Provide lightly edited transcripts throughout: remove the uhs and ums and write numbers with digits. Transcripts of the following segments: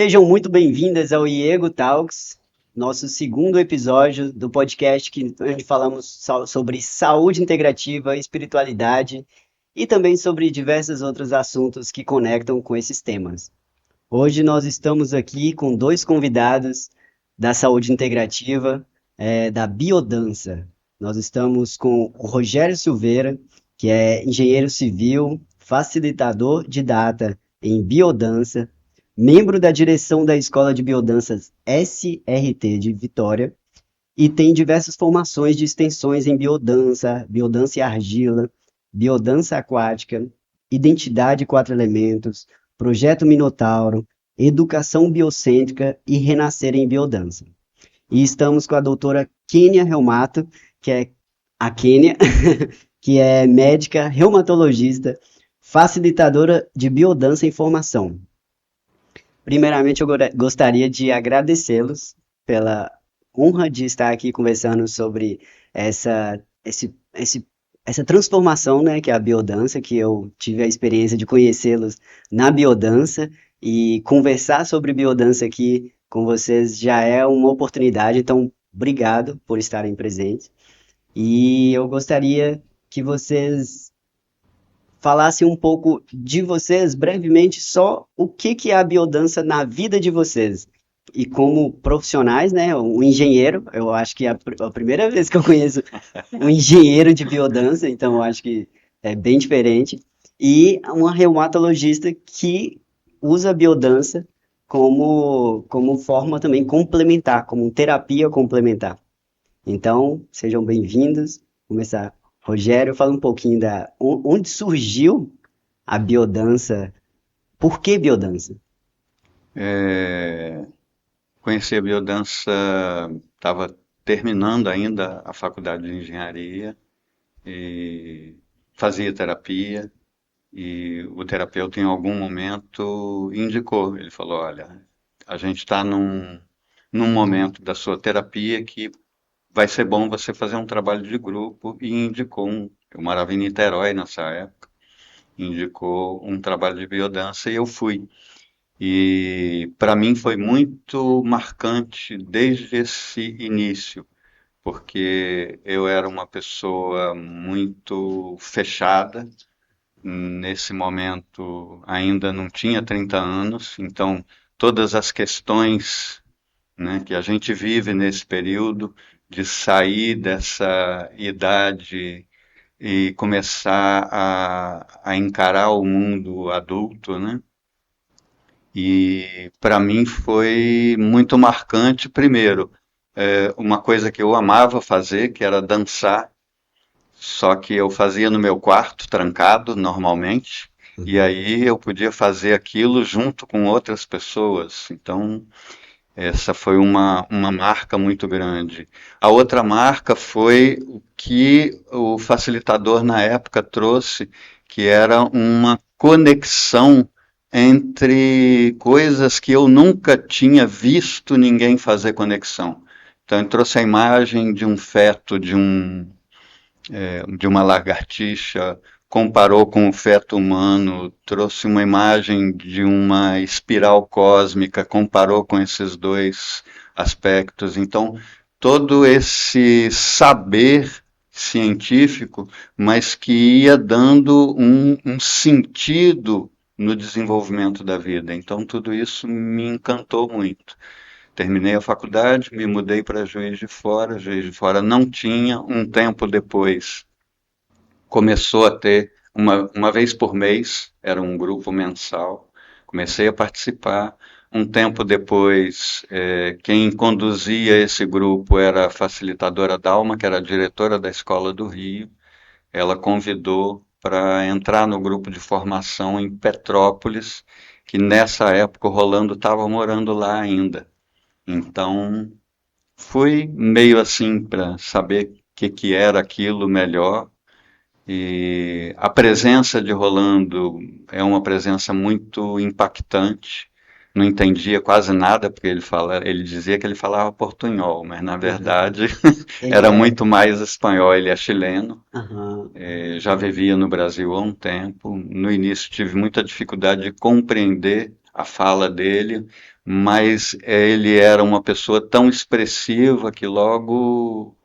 Sejam muito bem-vindas ao IEGO Talks, nosso segundo episódio do podcast onde falamos sobre saúde integrativa, espiritualidade e também sobre diversos outros assuntos que conectam com esses temas. Hoje nós estamos aqui com dois convidados da saúde integrativa, da biodança. Nós estamos com o Rogério Silveira, que é engenheiro civil, facilitador de data em biodança, membro da direção da Escola de Biodanças SRT de Vitória e tem diversas formações de extensões em biodança, biodança e argila, biodança aquática, identidade quatro elementos, projeto Minotauro, educação biocêntrica e renascer em biodança. E estamos com a doutora Kênia Reumato, que é a Kênia, que é médica reumatologista, facilitadora de biodança em formação. Primeiramente, eu gostaria de agradecê-los pela honra de estar aqui conversando sobre essa transformação, né, que é a biodança, que eu tive a experiência de conhecê-los na biodança e conversar sobre biodança aqui com vocês já é uma oportunidade, então obrigado por estarem presentes. E eu gostaria que vocês falassem um pouco de vocês, brevemente, só o que é a biodança na vida de vocês. E como profissionais, né, um engenheiro, eu acho que é a primeira vez que eu conheço um engenheiro de biodança, então eu acho que é bem diferente. E uma reumatologista que usa a biodança como forma também complementar, como terapia complementar. Então, sejam bem-vindos. Vou começar. Rogério, fala um pouquinho onde surgiu a biodança. Por que biodança? É, Conheci a biodança, estava terminando ainda a faculdade de engenharia e fazia terapia. E o terapeuta, em algum momento, indicou: ele falou, olha, a gente está num momento da sua terapia que vai ser bom você fazer um trabalho de grupo, e indicou eu morava em Niterói nessa época, indicou um trabalho de biodança e eu fui. E para mim foi muito marcante desde esse início, porque eu era uma pessoa muito fechada. Nesse momento ainda não tinha 30 anos, então todas as questões, né, que a gente vive nesse período de sair dessa idade e começar a encarar o mundo adulto, né? E para mim foi muito marcante, primeiro, uma coisa que eu amava fazer, que era dançar, só que eu fazia no meu quarto, trancado, normalmente, e Uhum. aí eu podia fazer aquilo junto com outras pessoas. Então, essa foi uma marca muito grande. A outra marca foi o que o facilitador na época trouxe, que era uma conexão entre coisas que eu nunca tinha visto ninguém fazer conexão. Então, ele trouxe a imagem de um feto, de uma lagartixa, comparou com o feto humano, trouxe uma imagem de uma espiral cósmica, comparou com esses dois aspectos. Então, todo esse saber científico, mas que ia dando um sentido no desenvolvimento da vida. Então, tudo isso me encantou muito. Terminei a faculdade, me mudei para Juiz de Fora. Juiz de Fora não tinha. Um tempo depois, começou a ter uma vez por mês, era um grupo mensal. Comecei a participar. Um tempo depois, quem conduzia esse grupo era a facilitadora Dalma, que era a diretora da Escola do Rio. Ela convidou para entrar no grupo de formação em Petrópolis, que nessa época o Rolando estava morando lá ainda. Então, fui meio assim para saber o que era aquilo melhor. E a presença de Rolando é uma presença muito impactante. Não entendia quase nada, porque ele dizia que ele falava portunhol, mas na verdade Ele era é. muito mais espanhol. Ele é chileno, Aham. já vivia no Brasil há um tempo. No início tive muita dificuldade de compreender a fala dele, mas ele era uma pessoa tão expressiva que logo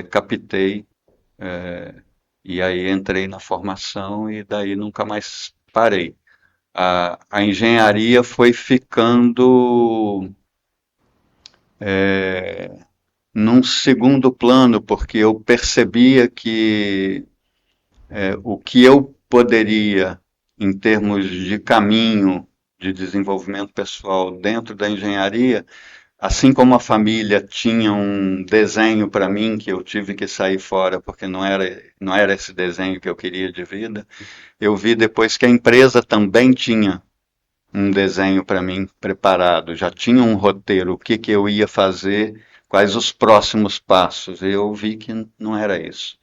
captei, e aí entrei na formação e daí nunca mais parei. A engenharia foi ficando num segundo plano, porque eu percebia que o que eu poderia, em termos de caminho de desenvolvimento pessoal dentro da engenharia, assim como a família tinha um desenho para mim que eu tive que sair fora porque não era esse desenho que eu queria de vida, eu vi depois que a empresa também tinha um desenho para mim preparado, já tinha um roteiro, o que que eu ia fazer, quais os próximos passos. E eu vi que não era isso.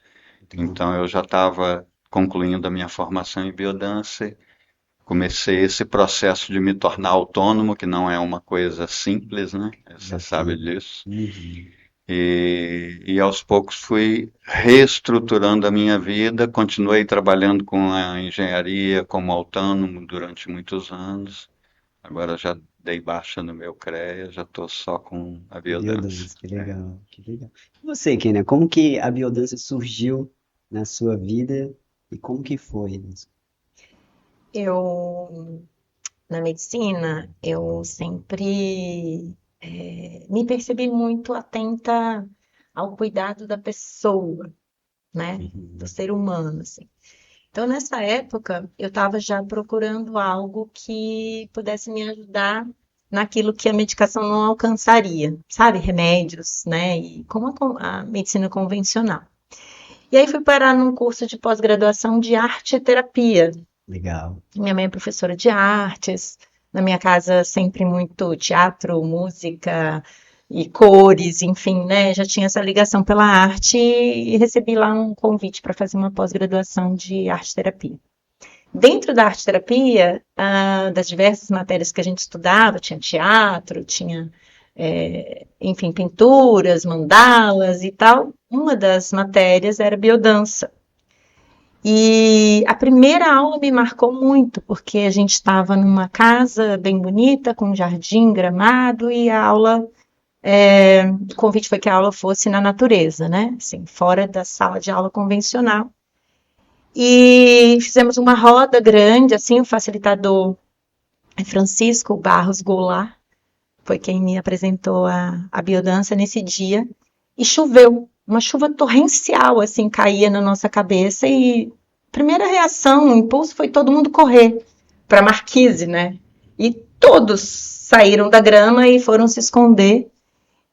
Então eu já estava concluindo a minha formação em biodança, comecei esse processo de me tornar autônomo, que não é uma coisa simples, né? Você sabe Bacana. disso. Uhum. E aos poucos fui reestruturando a minha vida, continuei trabalhando com a engenharia como autônomo durante muitos anos. Agora já dei baixa no meu CREA, já estou só com a biodança. Biodança, que legal, que legal. E você, Kenia, como que a biodança surgiu na sua vida e como que foi isso? Eu, na medicina, eu sempre me percebi muito atenta ao cuidado da pessoa, né? Do Uhum. ser humano, assim. Então, nessa época, eu estava já procurando algo que pudesse me ajudar naquilo que a medicação não alcançaria, sabe? Remédios, né? E como a medicina convencional. E aí fui parar num curso de pós-graduação de arte e terapia. Legal. Minha mãe é professora de artes, na minha casa sempre muito teatro, música e cores, enfim, né? Já tinha essa ligação pela arte e recebi lá um convite para fazer uma pós-graduação de arte-terapia. Dentro da arte-terapia, das diversas matérias que a gente estudava, tinha teatro, tinha, enfim, pinturas, mandalas e tal. Uma das matérias era biodança. E a primeira aula me marcou muito, porque a gente estava numa casa bem bonita, com um jardim, gramado, e a aula, o convite foi que a aula fosse na natureza, né? Assim, fora da sala de aula convencional. E fizemos uma roda grande, assim, o facilitador é Francisco Barros Goulart, foi quem me apresentou a biodança nesse dia, e choveu, uma chuva torrencial, assim, caía na nossa cabeça, e a primeira reação, o impulso foi todo mundo correr para a marquise, né? E todos saíram da grama e foram se esconder.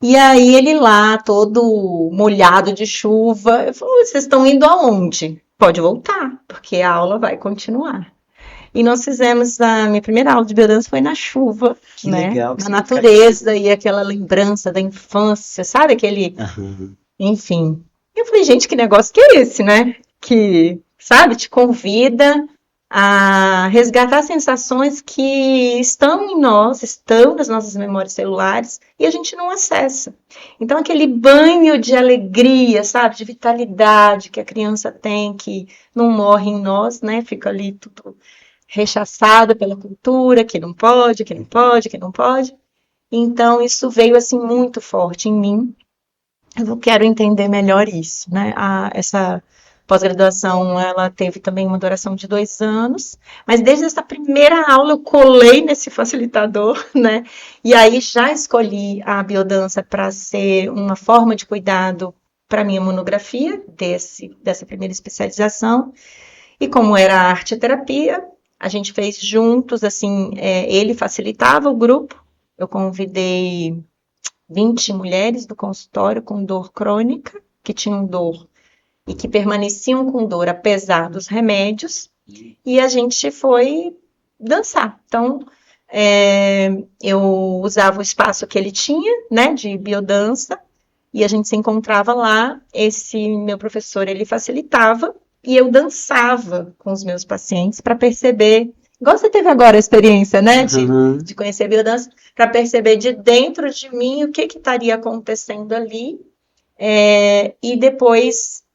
E aí ele lá, todo molhado de chuva, eu falei, vocês estão indo aonde? Pode voltar, porque a aula vai continuar. E nós fizemos a minha primeira aula de biodança foi na chuva, Que né? legal que Na você me faz. natureza e aquela lembrança da infância, sabe? Aquele, Aham. enfim. Eu falei, gente, que negócio que é esse, né? Que, sabe, te convida a resgatar sensações que estão em nós, estão nas nossas memórias celulares e a gente não acessa. Então, aquele banho de alegria, sabe, de vitalidade que a criança tem, que não morre em nós, né? Fica ali tudo rechaçada pela cultura, que não pode, que não pode, que não pode. Então, isso veio assim muito forte em mim. Eu quero entender melhor isso, né? Essa pós-graduação, ela teve também uma duração de 2 anos, mas desde essa primeira aula eu colei nesse facilitador, né? E aí já escolhi a biodança para ser uma forma de cuidado para minha monografia dessa primeira especialização. E como era arte-terapia, a gente fez juntos, assim, ele facilitava o grupo. Eu convidei 20 mulheres do consultório com dor crônica, que tinham dor e que permaneciam com dor apesar dos remédios, e a gente foi dançar. Então, eu usava o espaço que ele tinha, né, de biodança, e a gente se encontrava lá. Esse meu professor, ele facilitava, e eu dançava com os meus pacientes para perceber, igual você teve agora a experiência, né, Aham. de conhecer a biodança, para perceber de dentro de mim o que estaria acontecendo ali, e depois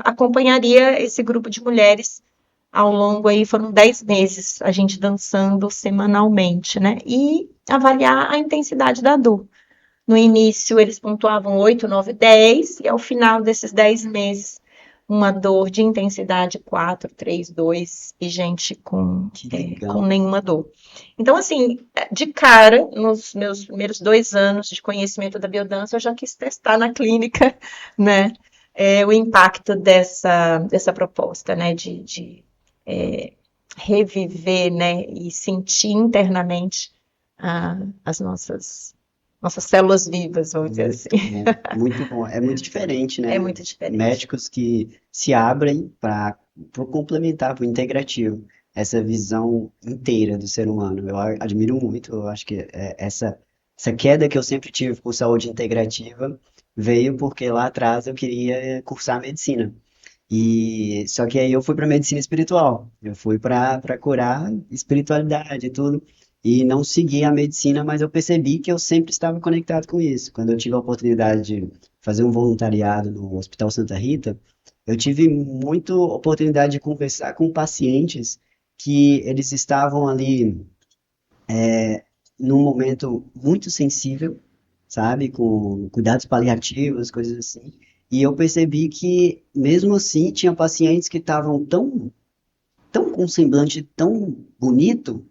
acompanharia esse grupo de mulheres ao longo aí, foram 10 meses a gente dançando semanalmente, né? E avaliar a intensidade da dor. No início, eles pontuavam 8, 9, 10, e ao final desses 10 meses, uma dor de intensidade 4, 3, 2, e gente Que com legal. nenhuma dor. Então, assim, de cara, nos meus primeiros 2 anos de conhecimento da biodança, eu já quis testar na clínica, né, o impacto dessa proposta, né, de reviver, né, e sentir internamente as nossas células vivas, vamos dizer assim. Muito bom, muito bom. É muito diferente, É né? muito diferente. Médicos que se abrem para o complementar, para o integrativo, essa visão inteira do ser humano. Eu admiro muito, eu acho que essa queda que eu sempre tive por saúde integrativa veio porque lá atrás eu queria cursar medicina. E só que aí eu fui para medicina espiritual. Eu fui para curar espiritualidade e tudo. E não segui a medicina, mas eu percebi que eu sempre estava conectado com isso. Quando eu tive a oportunidade de fazer um voluntariado no Hospital Santa Rita, eu tive muita oportunidade de conversar com pacientes que eles estavam ali num momento muito sensível, sabe, com cuidados paliativos, coisas assim. E eu percebi que, mesmo assim, tinha pacientes que estavam tão com um semblante tão bonito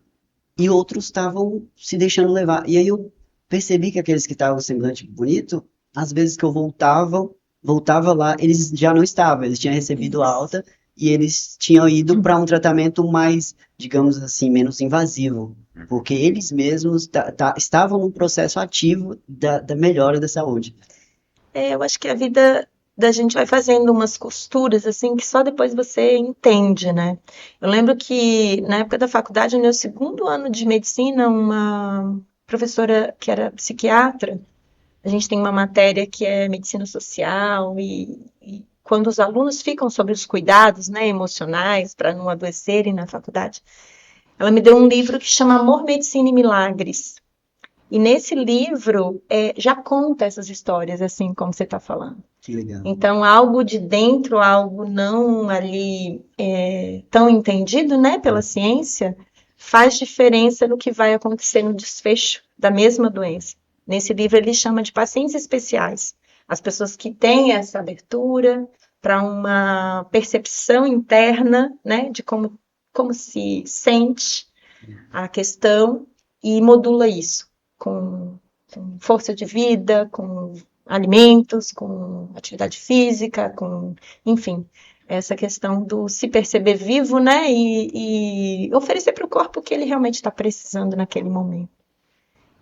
e outros estavam se deixando levar. E aí eu percebi que aqueles que estavam com semblante bonito, às vezes que eu voltava lá, eles já não estavam, eles tinham recebido Isso. alta e eles tinham ido para um tratamento mais, digamos assim, menos invasivo, porque eles mesmos estavam num processo ativo da melhora da saúde. Eu acho que a vida da gente vai fazendo umas costuras assim que só depois você entende, né? Eu lembro que na época da faculdade, no meu segundo ano de medicina, uma professora que era psiquiatra, a gente tem uma matéria que é medicina social e quando os alunos ficam sobre os cuidados, né, emocionais para não adoecerem na faculdade, ela me deu um livro que chama Amor, Medicina e Milagres. E nesse livro já conta essas histórias, assim como você está falando. Que legal. Então, algo de dentro, algo não ali tão entendido, né, pela ciência, faz diferença no que vai acontecer no desfecho da mesma doença. Nesse livro ele chama de pacientes especiais, as pessoas que têm essa abertura para uma percepção interna, né, de como se sente a questão e modula isso com força de vida, com alimentos, com atividade física, enfim, essa questão do se perceber vivo, né, e oferecer para o corpo o que ele realmente está precisando naquele momento.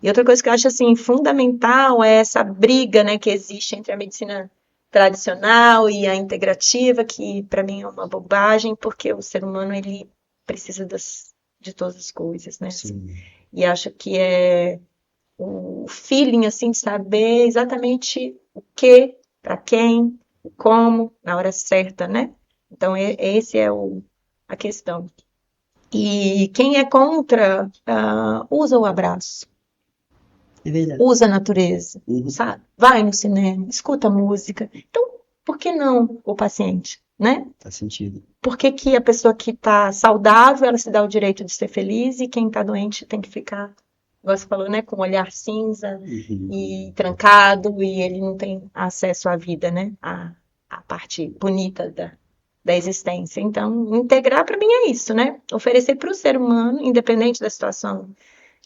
E outra coisa que eu acho assim fundamental é essa briga, né, que existe entre a medicina tradicional e a integrativa, que para mim é uma bobagem, porque o ser humano ele precisa de todas as coisas, né? Assim. Sim. E acho que é o feeling assim de saber exatamente o que, para quem, o como, na hora certa, né? Então esse é a questão. E quem é contra usa o abraço, É verdade. usa a natureza, Uhum. sabe? Vai no cinema, escuta música. Então, por que não o paciente, né? Faz sentido. Por que que a pessoa que está saudável, ela se dá o direito de ser feliz e quem está doente tem que ficar, igual você falou, né, com o olhar cinza Uhum. e trancado e ele não tem acesso à vida, né? A parte bonita da existência. Então, integrar para mim é isso, né? Oferecer para o ser humano, independente da situação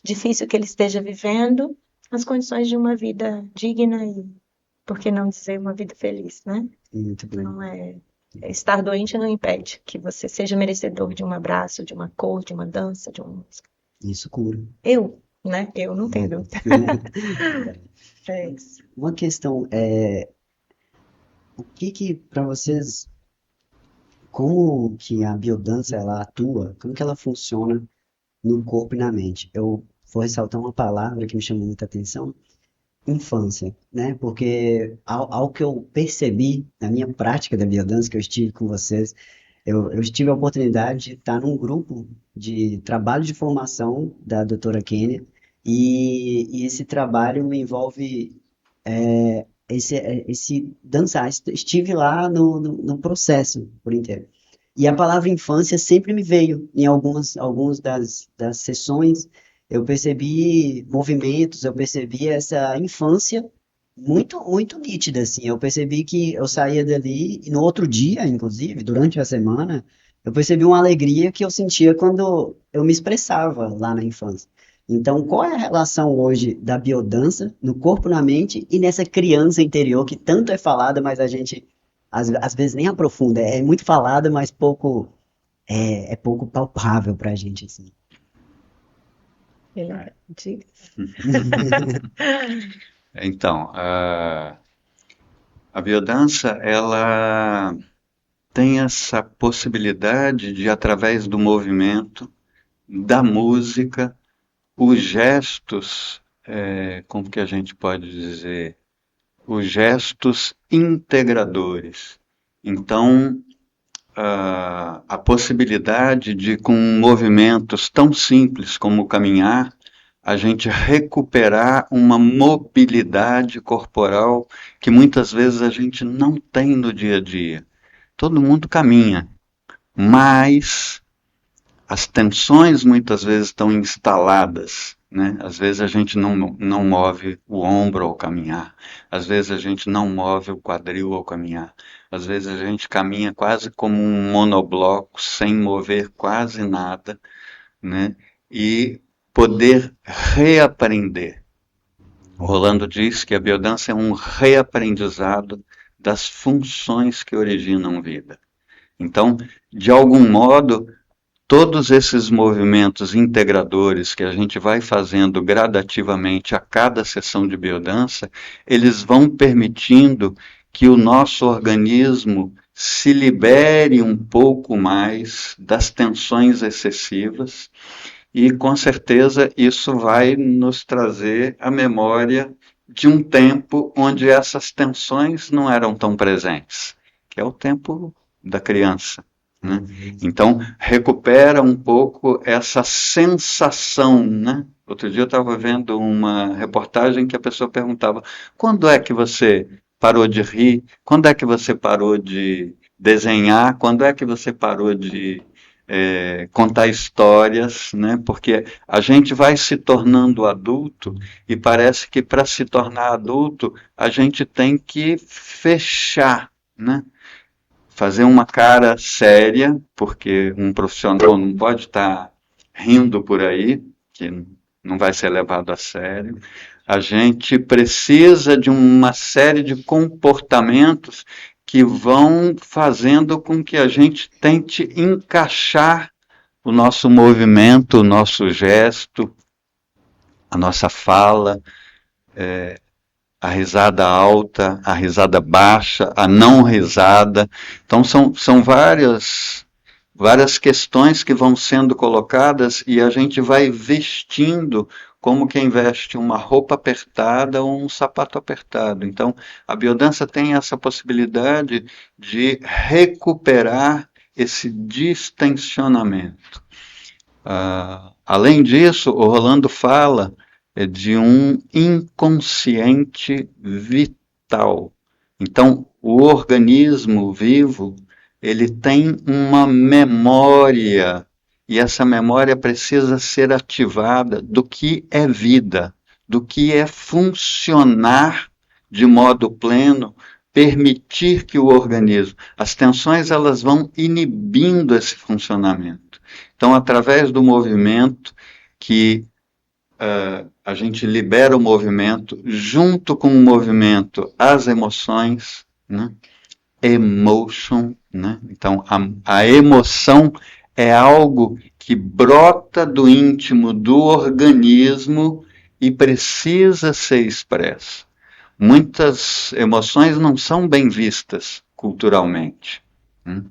difícil que ele esteja vivendo, as condições de uma vida digna e, por que não dizer, uma vida feliz, né? Muito bom. Não estar doente não impede que você seja merecedor de um abraço, de uma cor, de uma dança, de uma música. Isso cura. Né? Eu não tenho dúvida. Verdade. É isso. Uma questão o que para vocês, como que a biodança ela atua, como que ela funciona no corpo e na mente? Eu vou ressaltar uma palavra que me chamou muita atenção, infância, né? Porque ao que eu percebi na minha prática da biodança, que eu estive com vocês, eu tive a oportunidade de estar num grupo de trabalho de formação da doutora Kênia, e esse trabalho envolve esse dançar. Estive lá no processo por inteiro. E a palavra infância sempre me veio em algumas das sessões. Eu percebi movimentos, eu percebi essa infância muito nítida, assim. Eu percebi que eu saía dali e no outro dia, inclusive, durante a semana, eu percebi uma alegria que eu sentia quando eu me expressava lá na infância. Então, qual é a relação hoje da biodança no corpo, na mente e nessa criança interior que tanto é falada, mas a gente às vezes nem aprofunda? É muito falada, mas é pouco palpável pra gente, assim. Diga. Então, a biodança, ela tem essa possibilidade de, através do movimento, da música, os gestos, como que a gente pode dizer, os gestos integradores. Então, a possibilidade de, com movimentos tão simples como caminhar, a gente recuperar uma mobilidade corporal que muitas vezes a gente não tem no dia a dia. Todo mundo caminha, mas as tensões muitas vezes estão instaladas, né? Às vezes a gente não move o ombro ao caminhar, às vezes a gente não move o quadril ao caminhar, às vezes a gente caminha quase como um monobloco, sem mover quase nada, né? E poder reaprender. O Rolando diz que a biodança é um reaprendizado das funções que originam vida. Então, de algum modo, todos esses movimentos integradores que a gente vai fazendo gradativamente a cada sessão de biodança, eles vão permitindo que o nosso organismo se libere um pouco mais das tensões excessivas e, com certeza, isso vai nos trazer a memória de um tempo onde essas tensões não eram tão presentes, que é o tempo da criança, né? Então, recupera um pouco essa sensação, né? Outro dia eu estava vendo uma reportagem que a pessoa perguntava: quando é que você parou de rir? Quando é que você parou de desenhar? Quando é que você parou de contar histórias, né? Porque a gente vai se tornando adulto e parece que para se tornar adulto a gente tem que fechar, né? Fazer uma cara séria, porque um profissional não pode estar rindo por aí, que não vai ser levado a sério. A gente precisa de uma série de comportamentos que vão fazendo com que a gente tente encaixar o nosso movimento, o nosso gesto, a nossa fala, a risada alta, a risada baixa, a não risada. Então são várias questões que vão sendo colocadas e a gente vai vestindo como quem veste uma roupa apertada ou um sapato apertado. Então, a biodança tem essa possibilidade de recuperar esse distensionamento. Além disso, o Rolando fala de um inconsciente vital. Então, o organismo vivo, ele tem uma memória, e essa memória precisa ser ativada do que é vida, do que é funcionar de modo pleno, permitir que o organismo, as tensões elas vão inibindo esse funcionamento. Então, através do movimento que a gente libera o movimento, junto com o movimento, as emoções, né? Emotion, né? Então, a emoção é algo que brota do íntimo do organismo e precisa ser expresso. Muitas emoções não são bem vistas culturalmente, né?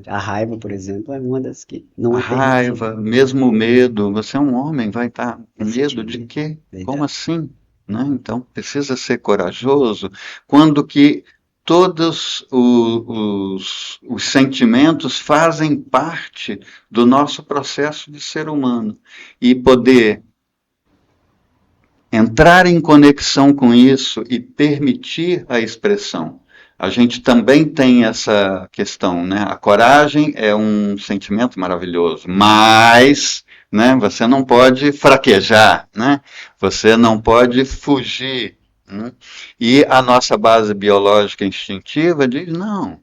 A raiva, por exemplo, é uma das que A não é raiva, permitida. mesmo o medo, você é um homem, vai estar com medo de quê? Verdade. Como assim? Né? Então, precisa ser corajoso. Quando que todos os sentimentos fazem parte do nosso processo de ser humano. E poder entrar em conexão com isso e permitir a expressão. a gente também tem essa questão, né? A coragem é um sentimento maravilhoso, mas, né, você não pode fraquejar, né? Você não pode fugir, né? E a nossa base biológica instintiva diz não.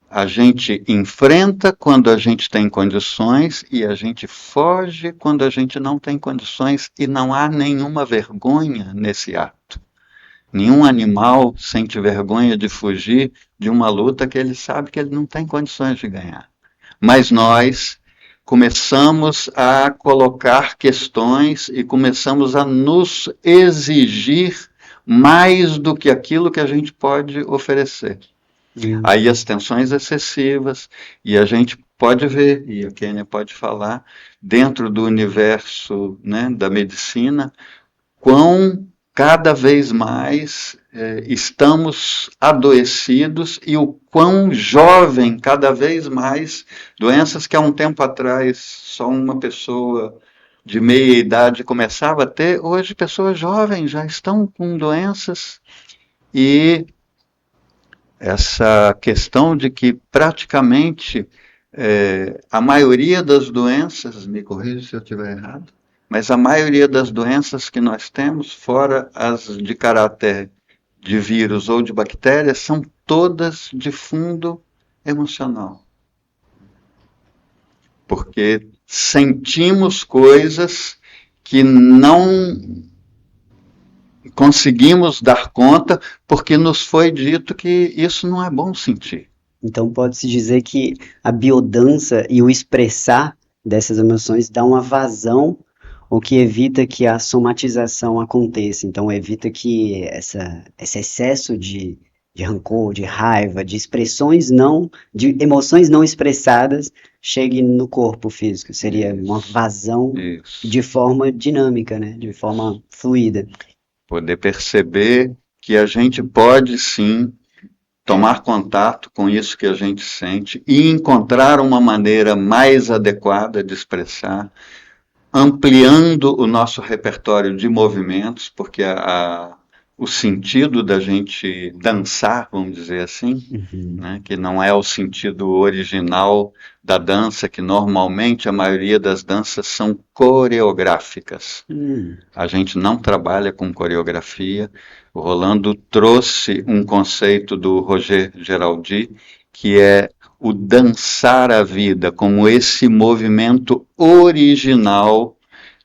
A gente enfrenta quando a gente tem condições e a gente foge quando a gente não tem condições e não há nenhuma vergonha nesse ato. Nenhum animal sente vergonha de fugir de uma luta que ele sabe que ele não tem condições de ganhar. Mas nós começamos a colocar questões e começamos a nos exigir mais do que aquilo que a gente pode oferecer. Aí as tensões excessivas, e a gente pode ver, e a Kênia pode falar, dentro do universo, né, da medicina, quão cada vez mais estamos adoecidos e o quão jovem, cada vez mais, doenças que há um tempo atrás só uma pessoa de meia idade começava a ter, hoje pessoas jovens já estão com doenças e essa questão de que praticamente a maioria das doenças, me corrija se eu estiver errado, mas a maioria das doenças que nós temos, fora as de caráter de vírus ou de bactérias, são todas de fundo emocional. Porque sentimos coisas que não conseguimos dar conta porque nos foi dito que isso não é bom sentir. Então pode-se dizer que a biodança e o expressar dessas emoções dá uma vazão, o que evita que a somatização aconteça. Então evita que esse excesso de rancor, de raiva, de expressões não, de emoções não expressadas chegue no corpo físico. Seria uma vazão Isso. de forma dinâmica, né? De forma fluida. Poder perceber que a gente pode sim tomar contato com isso que a gente sente e encontrar uma maneira mais adequada de expressar, ampliando o nosso repertório de movimentos, porque o sentido da gente dançar, vamos dizer assim, né, que não é o sentido original da dança, que normalmente a maioria das danças são coreográficas. A gente não trabalha com coreografia. O Rolando trouxe um conceito do Roger Geraldi, que é o dançar a vida como esse movimento original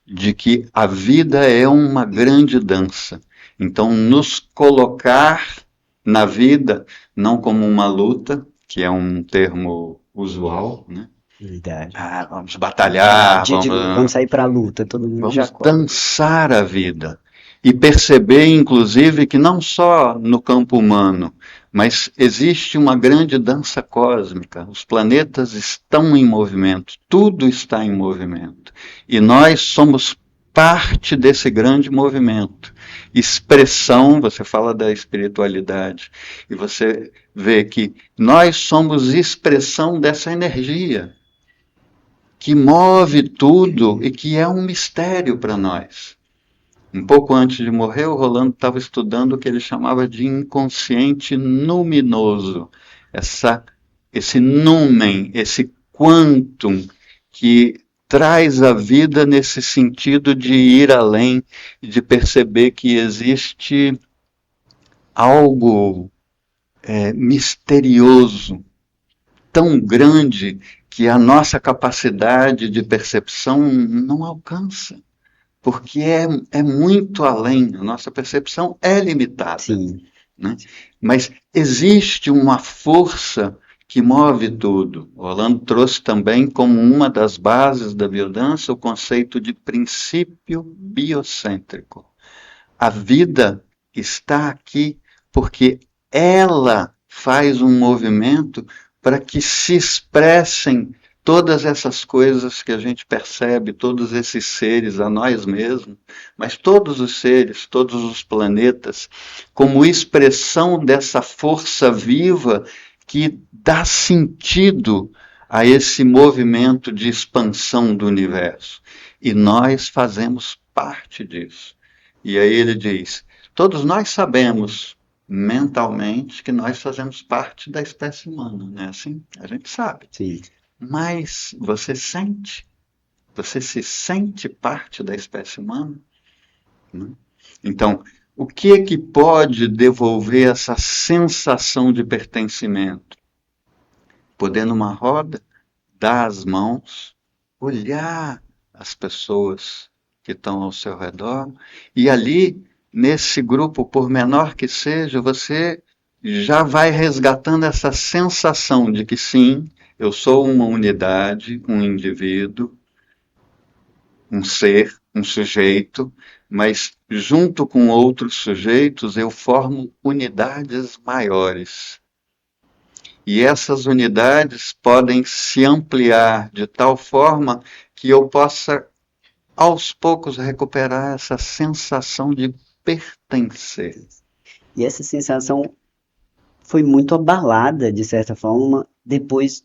de que a vida é uma grande dança. Então, nos colocar na vida, não como uma luta, que é um termo usual, né? Verdade. Vamos batalhar, vamos sair para a luta, todo mundo vamos já corre. dançar a vida. E perceber, inclusive, que não só no campo humano, mas existe uma grande dança cósmica. Os planetas estão em movimento, tudo está em movimento. E nós somos parte desse grande movimento. Expressão, você fala da espiritualidade, e você vê que nós somos expressão dessa energia que move tudo e que é um mistério para nós. Um pouco antes de morrer, o Rolando estava estudando o que ele chamava de inconsciente luminoso. Esse numen, esse quantum que traz a vida nesse sentido de ir além, de perceber que existe algo misterioso, tão grande, que a nossa capacidade de percepção não alcança. Porque é muito além, a nossa percepção é limitada. Sim. Né? Mas existe uma força que move tudo. O Orlando trouxe também como uma das bases da biodança o conceito de princípio biocêntrico. A vida está aqui porque ela faz um movimento para que se expressem todas essas coisas que a gente percebe, todos esses seres, a nós mesmos, mas todos os seres, todos os planetas, como expressão dessa força viva que dá sentido a esse movimento de expansão do universo. E nós fazemos parte disso. E aí ele diz, todos nós sabemos, mentalmente que nós fazemos parte da espécie humana, né? Assim, a gente sabe. Sim. Mas você se sente parte da espécie humana? Né? Então, o que é que pode devolver essa sensação de pertencimento? Poder numa roda, dar as mãos, olhar as pessoas que estão ao seu redor, e ali, nesse grupo, por menor que seja, você já vai resgatando essa sensação de que sim, eu sou uma unidade, um indivíduo, um ser, um sujeito, mas junto com outros sujeitos eu formo unidades maiores. E essas unidades podem se ampliar de tal forma que eu possa, aos poucos, recuperar essa sensação de pertencer. E essa sensação foi muito abalada, de certa forma, depois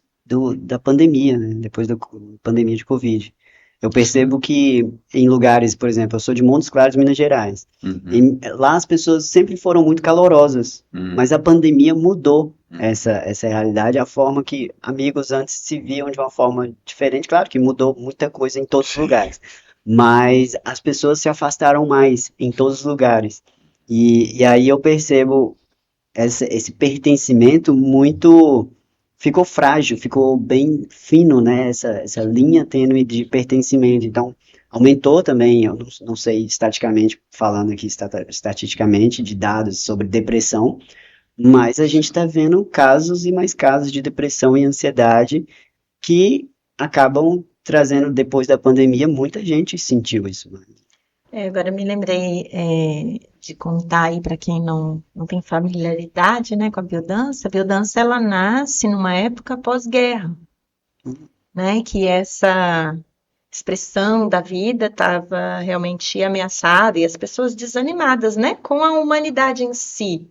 da pandemia, né? Depois da pandemia de Covid. Eu percebo que em lugares, por exemplo, eu sou de Montes Claros, Minas Gerais. Uhum. Lá as pessoas sempre foram muito calorosas, mas a pandemia mudou essa realidade, a forma que amigos antes se viam de uma forma diferente. Claro que mudou muita coisa em todos os lugares, mas as pessoas se afastaram mais em todos os lugares. E aí eu percebo esse pertencimento muito ficou frágil, ficou bem fino, né? Essa linha tênue de pertencimento. Então, aumentou também, eu não sei estaticamente, falando aqui estatisticamente, de dados sobre depressão, mas a gente está vendo casos e mais casos de depressão e ansiedade que acabam trazendo, depois da pandemia, muita gente sentiu isso. Agora eu me lembrei de contar aí para quem não tem familiaridade, né, com a biodança. A biodança ela nasce numa época pós-guerra, né, que essa expressão da vida estava realmente ameaçada e as pessoas desanimadas, né, com a humanidade em si.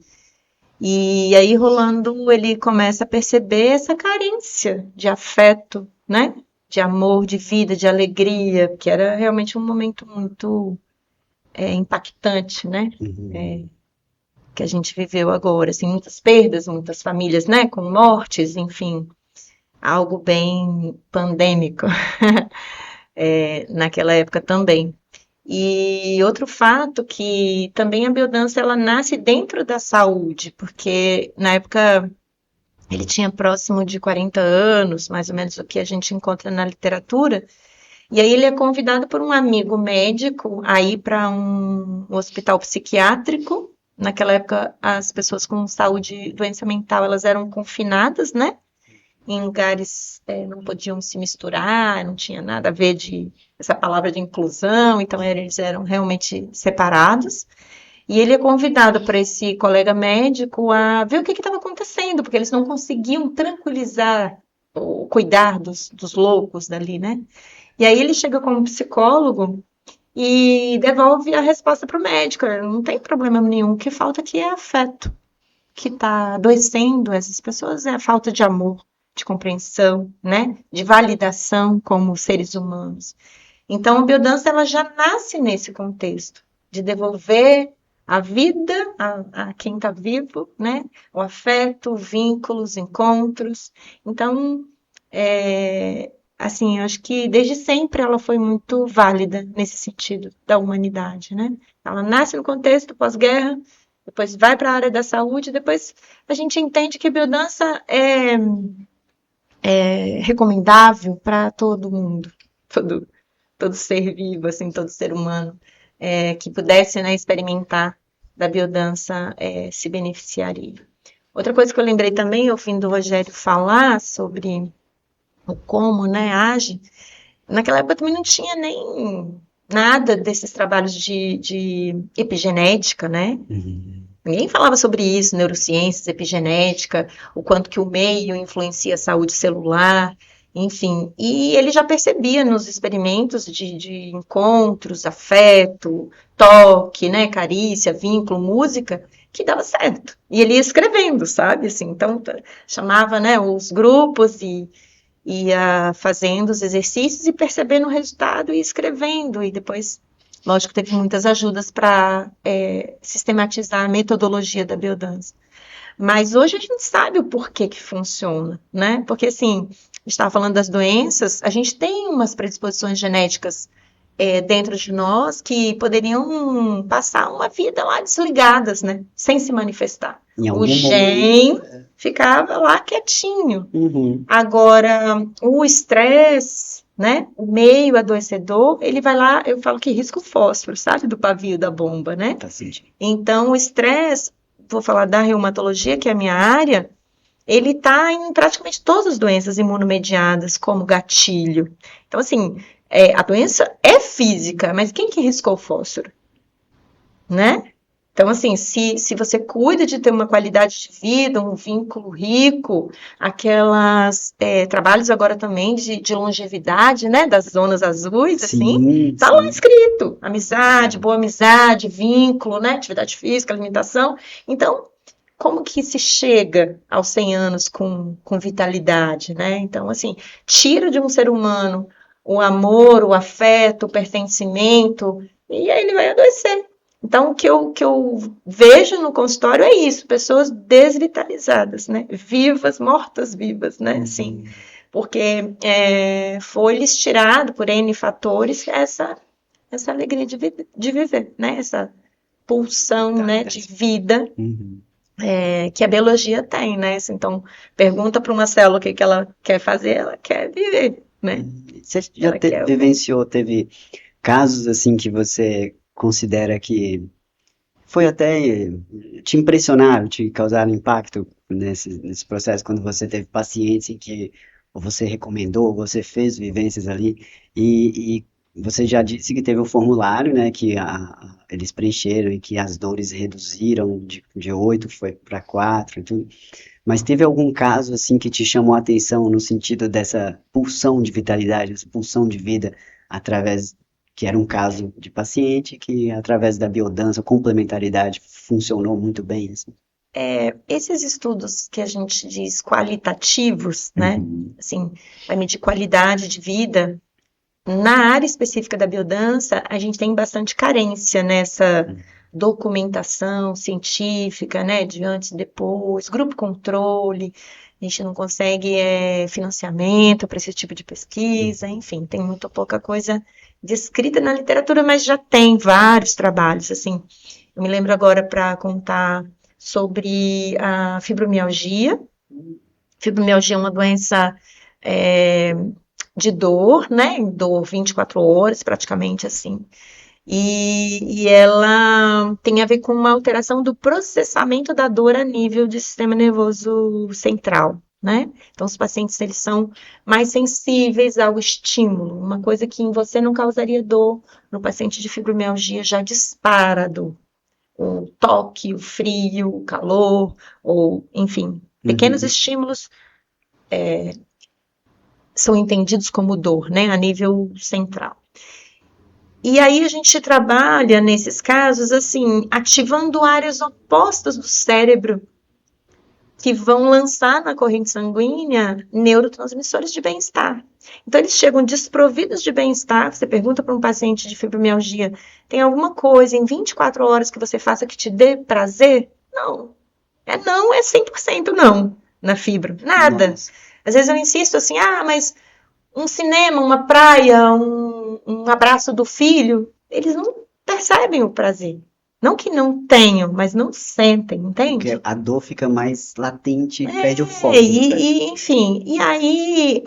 E aí Rolando ele começa a perceber essa carência de afeto, né, de amor, de vida, de alegria, que era realmente um momento muito impactante, né? Que a gente viveu agora, assim, muitas perdas, muitas famílias, né? Com mortes, enfim, algo bem pandêmico naquela época também. E outro fato que também a biodança ela nasce dentro da saúde, porque na época ele tinha próximo de 40 anos, mais ou menos o que a gente encontra na literatura. E aí ele é convidado por um amigo médico a ir para um hospital psiquiátrico. Naquela época, as pessoas com saúde, doença mental, elas eram confinadas, né? Em lugares não podiam se misturar, não tinha nada a ver de essa palavra de inclusão, então eles eram realmente separados. E ele é convidado para esse colega médico a ver o que estava acontecendo, porque eles não conseguiam tranquilizar ou cuidar dos loucos dali, né? E aí ele chega como psicólogo e devolve a resposta para o médico. Não tem problema nenhum. O que falta aqui é afeto. O que está adoecendo essas pessoas é a falta de amor, de compreensão, né? De validação como seres humanos. Então, a biodança ela já nasce nesse contexto de devolver a vida a quem está vivo, né? O afeto, vínculos, encontros. Então, assim, eu acho que desde sempre ela foi muito válida nesse sentido da humanidade, né? Ela nasce no contexto pós-guerra, depois vai para a área da saúde, depois a gente entende que a biodança é recomendável para todo mundo, todo ser vivo, assim, todo ser humano que pudesse, né, experimentar da biodança se beneficiaria. Outra coisa que eu lembrei também, ouvindo o Rogério falar sobre o como, né, age, naquela época também não tinha nem nada desses trabalhos de epigenética, né? Ninguém falava sobre isso, neurociências, epigenética, o quanto que o meio influencia a saúde celular, enfim. E ele já percebia nos experimentos de encontros, afeto, toque, né, carícia, vínculo, música, que dava certo. E ele ia escrevendo, sabe? Assim, então, chamava, né, os grupos e ia fazendo os exercícios e percebendo o resultado e escrevendo, e depois Lógico, teve muitas ajudas para sistematizar a metodologia da biodança. Mas hoje a gente sabe o porquê que funciona, né? Porque, assim, a gente estava falando das doenças, a gente tem umas predisposições genéticas dentro de nós que poderiam passar uma vida lá desligadas, né? Sem se manifestar. Em O algum gene momento. ficava lá quietinho. Uhum. Agora, o estresse, né? O meio adoecedor, ele vai lá, eu falo que risca o fósforo, sabe? Do pavio da bomba, né? Faz sentido. Então, o estresse, vou falar da reumatologia, que é a minha área, ele está em praticamente todas as doenças imunomediadas, como gatilho. Então, assim, a doença é física, mas quem que riscou o fósforo? Né? Então, assim, se você cuida de ter uma qualidade de vida, um vínculo rico, trabalhos agora também de longevidade, né? Das zonas azuis, assim, Sim, tá lá sim. escrito. Amizade, boa amizade, vínculo, né? Atividade física, alimentação. Então, como que se chega aos 100 anos com vitalidade, né? Então, assim, tira de um ser humano o amor, o afeto, o pertencimento, e aí ele vai adoecer. Então, o que eu vejo no consultório é isso, pessoas desvitalizadas, né? Vivas, mortas-vivas, né? Assim, porque foi-lhes tirado por N fatores essa alegria de viver, né? Essa pulsão, né, de vida Uhum. que a biologia tem, né? Então, pergunta para uma célula o que ela quer fazer, ela quer viver, né? Você já Ela quer. vivenciou, teve casos assim que você considera que foi até te impressionaram, te causaram impacto nesse processo, quando você teve pacientes em que você recomendou, você fez vivências ali, e você já disse que teve um formulário, né, que eles preencheram e que as dores reduziram de 8 foi para 4 e tudo. Mas teve algum caso assim que te chamou a atenção no sentido dessa pulsão de vitalidade, essa pulsão de vida através que era um caso de paciente que através da biodança, complementaridade funcionou muito bem assim. Esses estudos que a gente diz qualitativos, né? Uhum. Assim, vai medir qualidade de vida. Na área específica da biodança, a gente tem bastante carência nessa documentação científica, né? De antes e depois, grupo controle. A gente não consegue financiamento para esse tipo de pesquisa, enfim, tem muito pouca coisa descrita na literatura, mas já tem vários trabalhos, assim. Eu me lembro agora para contar sobre a fibromialgia. Fibromialgia é uma doença de dor, né? Dor 24 horas, praticamente assim. E ela tem a ver com uma alteração do processamento da dor a nível do sistema nervoso central, né? Então, os pacientes, eles são mais sensíveis ao estímulo. Uma coisa que em você não causaria dor, no paciente de fibromialgia já dispara a dor. O toque, o frio, o calor, ou, enfim, pequenos Uhum. estímulos são entendidos como dor, né, a nível central. E aí a gente trabalha nesses casos assim, ativando áreas opostas do cérebro que vão lançar na corrente sanguínea neurotransmissores de bem-estar. Então eles chegam desprovidos de bem-estar. Você pergunta para um paciente de fibromialgia, tem alguma coisa em 24 horas que você faça que te dê prazer? Não. Não, é 100% não na fibra. Nada. Nossa. Às vezes eu insisto assim, mas um cinema, uma praia, um abraço do filho, eles não percebem o prazer. Não que não tenham, mas não sentem, Porque entende? a dor fica mais latente e perde o foco, né? Enfim, e aí,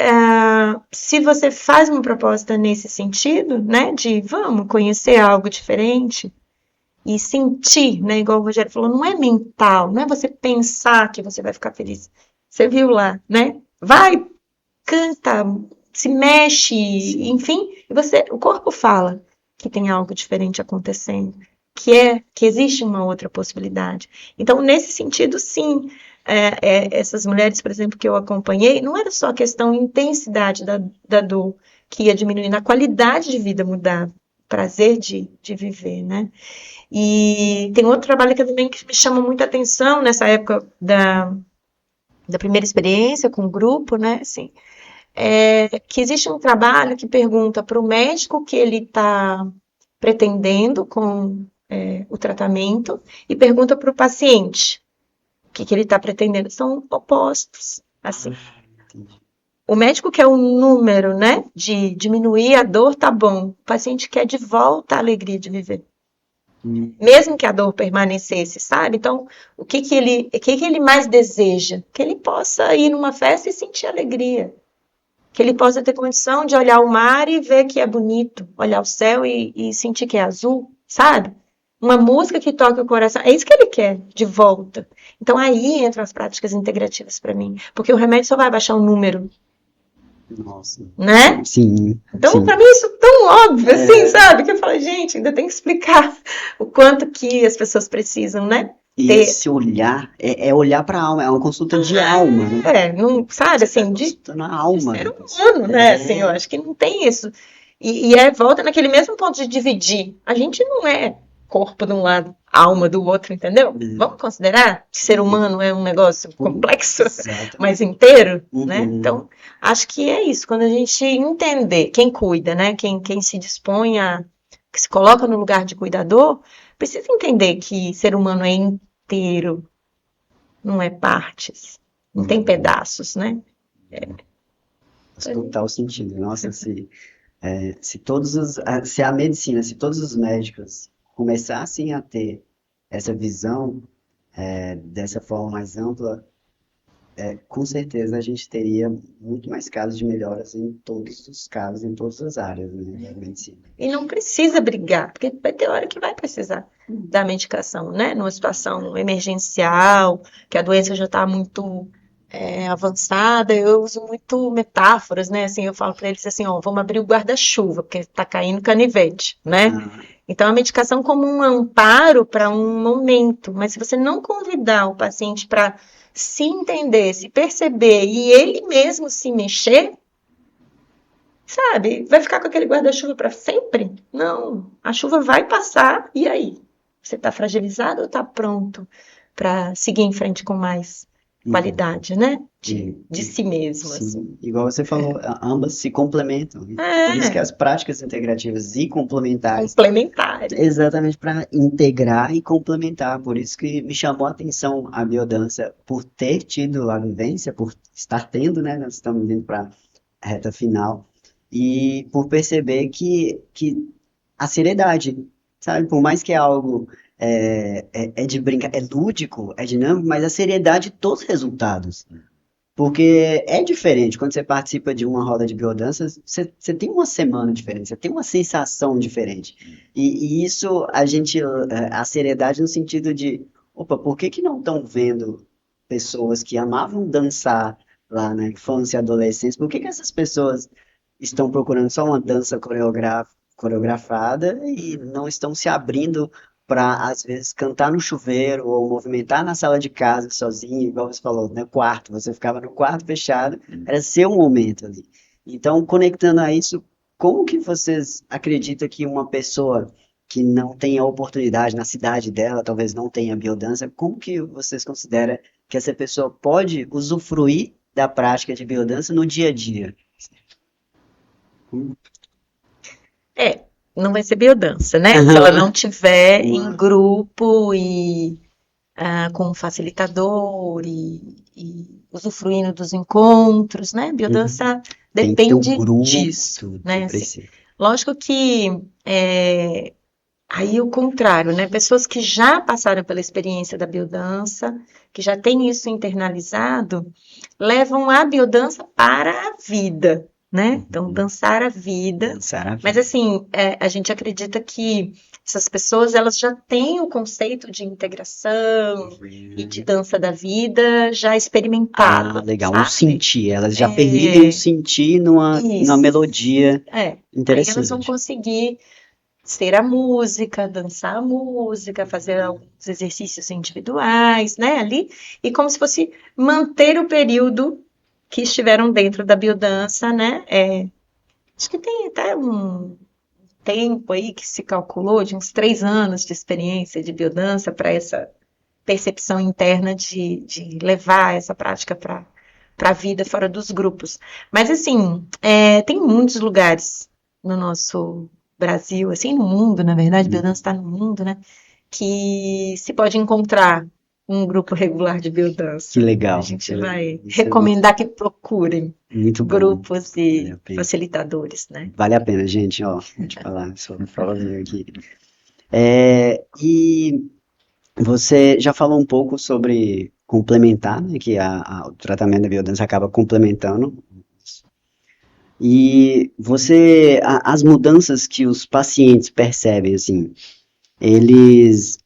se você faz uma proposta nesse sentido, né, de vamos conhecer algo diferente e sentir, né, igual o Rogério falou, não é mental, não é você pensar que você vai ficar feliz. Você viu lá, né? Vai, canta, se mexe, enfim, e o corpo fala que tem algo diferente acontecendo, que existe uma outra possibilidade. Então, nesse sentido, sim, essas mulheres, por exemplo, que eu acompanhei, não era só a questão intensidade da dor que ia diminuindo, a qualidade de vida mudava, prazer de viver, né? E tem outro trabalho que também que me chama muita atenção nessa época da primeira experiência com o grupo, né? Assim, que existe um trabalho que pergunta para o médico que ele está pretendendo com o tratamento e pergunta para o paciente o que ele está pretendendo. São opostos, assim. Entendi. O médico quer um número, né, de diminuir a dor, tá bom. O paciente quer de volta a alegria de viver. Mesmo que a dor permanecesse, sabe? Então, o que ele mais deseja? Que ele possa ir numa festa e sentir alegria. Que ele possa ter condição de olhar o mar e ver que é bonito. Olhar o céu e sentir que é azul, sabe? Uma música que toque o coração. É isso que ele quer, de volta. Então, aí entram as práticas integrativas para mim. Porque o remédio só vai baixar o número, Nossa. né? Sim, Então, sim. para mim, isso é tão óbvio, assim, sabe? Que eu falo, gente, ainda tem que explicar o quanto que as pessoas precisam, né? E esse olhar é olhar para a alma, é uma consulta de alma, né? Não, sabe, assim, de Consultando a alma ser da pessoa. humano, né? Assim, eu acho que não tem isso. E volta naquele mesmo ponto de dividir. A gente não é corpo de um lado, alma do outro, entendeu? Vamos considerar que ser humano é um negócio complexo, Exato. mas inteiro, né? Uhum. Então, acho que é isso. Quando a gente entender, quem cuida, né? Quem se dispõe que se coloca no lugar de cuidador, precisa entender que ser humano é inteiro, não é partes, não tem pedaços, né? Faz total sentido. Nossa, se a medicina, se todos os médicos começassem a ter essa visão dessa forma mais ampla, com certeza a gente teria muito mais casos de melhoras em todos os casos, em todas as áreas, né, da medicina. E não precisa brigar, porque vai ter hora que vai precisar da medicação, né? Numa situação emergencial, que a doença já está muito avançada, eu uso muito metáforas, né? Assim, eu falo para eles assim, ó, vamos abrir o guarda-chuva, porque está caindo canivete, né? Então, a medicação como um amparo para um momento, mas se você não convidar o paciente para se entender, se perceber e ele mesmo se mexer, sabe? Vai ficar com aquele guarda-chuva para sempre? Não. A chuva vai passar e aí? Você está fragilizado ou está pronto para seguir em frente com mais qualidade, né? De si mesmo, Sim, assim. igual você falou, ambas se complementam. Por isso que as práticas integrativas e complementares, Complementares. exatamente para integrar e complementar. Por isso que me chamou a atenção a biodança, por ter tido a vivência, por estar tendo, né? Nós estamos indo para a reta final, e por perceber que a seriedade, sabe? Por mais que é algo de brincar, é lúdico, é dinâmico, mas a seriedade dos resultados. Porque é diferente, quando você participa de uma roda de biodança, você tem uma semana diferente, você tem uma sensação diferente. E isso, a seriedade no sentido de, opa, por que não estão vendo pessoas que amavam dançar lá na infância e adolescência? Por que essas pessoas estão procurando só uma dança coreografada e não estão se abrindo para, às vezes, cantar no chuveiro ou movimentar na sala de casa sozinho, igual você falou, no quarto. Você ficava no quarto fechado, era seu momento ali. Então, conectando a isso, como que vocês acreditam que uma pessoa que não tem a oportunidade na cidade dela, talvez não tenha biodança, como que vocês consideram que essa pessoa pode usufruir da prática de biodança no dia a dia? Não vai ser biodança, né? Se ela não tiver em grupo e com um facilitador e usufruindo dos encontros, né? Biodança Tem que ter um depende grupo, disso, né? Assim, precisa. lógico que aí o contrário, né? Pessoas que já passaram pela experiência da biodança, que já têm isso internalizado, levam a biodança para a vida, né? Então, dançar a vida. Dançar a vida. Mas assim, a gente acredita que essas pessoas elas já têm o conceito de integração e de dança da vida já experimentado. Legal, sabe? um sentir. Elas já permitem um sentir numa melodia Aí interessante. elas vão conseguir ser a música, dançar a música, fazer alguns exercícios individuais, né, ali, e como se fosse manter o período que estiveram dentro da biodança, né, acho que tem até um tempo aí que se calculou de uns 3 anos de experiência de biodança para essa percepção interna de levar essa prática para a vida fora dos grupos. Mas assim, tem muitos lugares no nosso Brasil, assim, no mundo, na verdade, biodança está no mundo, né? Que se pode encontrar um grupo regular de biodança. Que legal. A gente vai Isso é recomendar que procurem muito bom. grupos Vale e a pena. facilitadores, né? Vale a pena, gente, ó, vou te falar, sou prova aqui. E você já falou um pouco sobre complementar, né, que o tratamento da biodança acaba complementando. E as mudanças que os pacientes percebem, assim,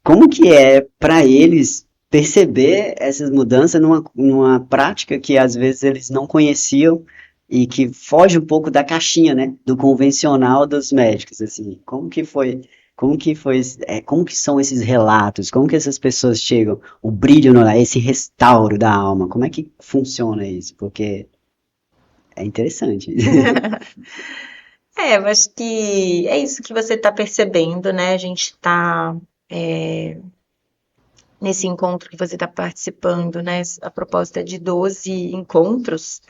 como que é para eles perceber essas mudanças numa prática que às vezes eles não conheciam e que foge um pouco da caixinha, né, do convencional dos médicos, assim, como que são esses relatos, como que essas pessoas chegam, o brilho no olhar, esse restauro da alma, como é que funciona isso? Porque é interessante. Eu acho que é isso que você está percebendo, né? A gente está nesse encontro que você está participando, né? A proposta é de 12 encontros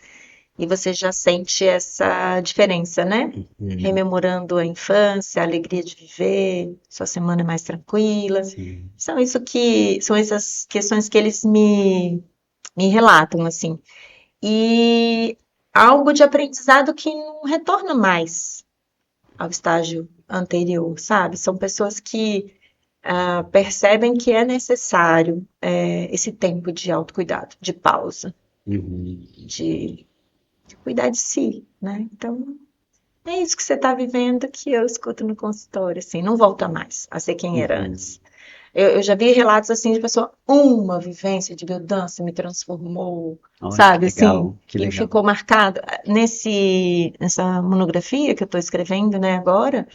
e você já sente essa diferença, né? Rememorando a infância, a alegria de viver, sua semana é mais tranquila. Sim. São essas questões que eles me relatam, assim. E algo de aprendizado que não retorna mais ao estágio anterior, sabe? São pessoas que percebem que é necessário esse tempo de autocuidado, de pausa, de cuidar de si, né? Então, é isso que você está vivendo que eu escuto no consultório, assim, não volta mais a ser quem era antes. Eu já vi relatos assim de pessoa, uma vivência de biodança me transformou, Olha, sabe, que legal, assim, que e legal. ficou marcado. Nessa monografia que eu estou escrevendo, né, agora,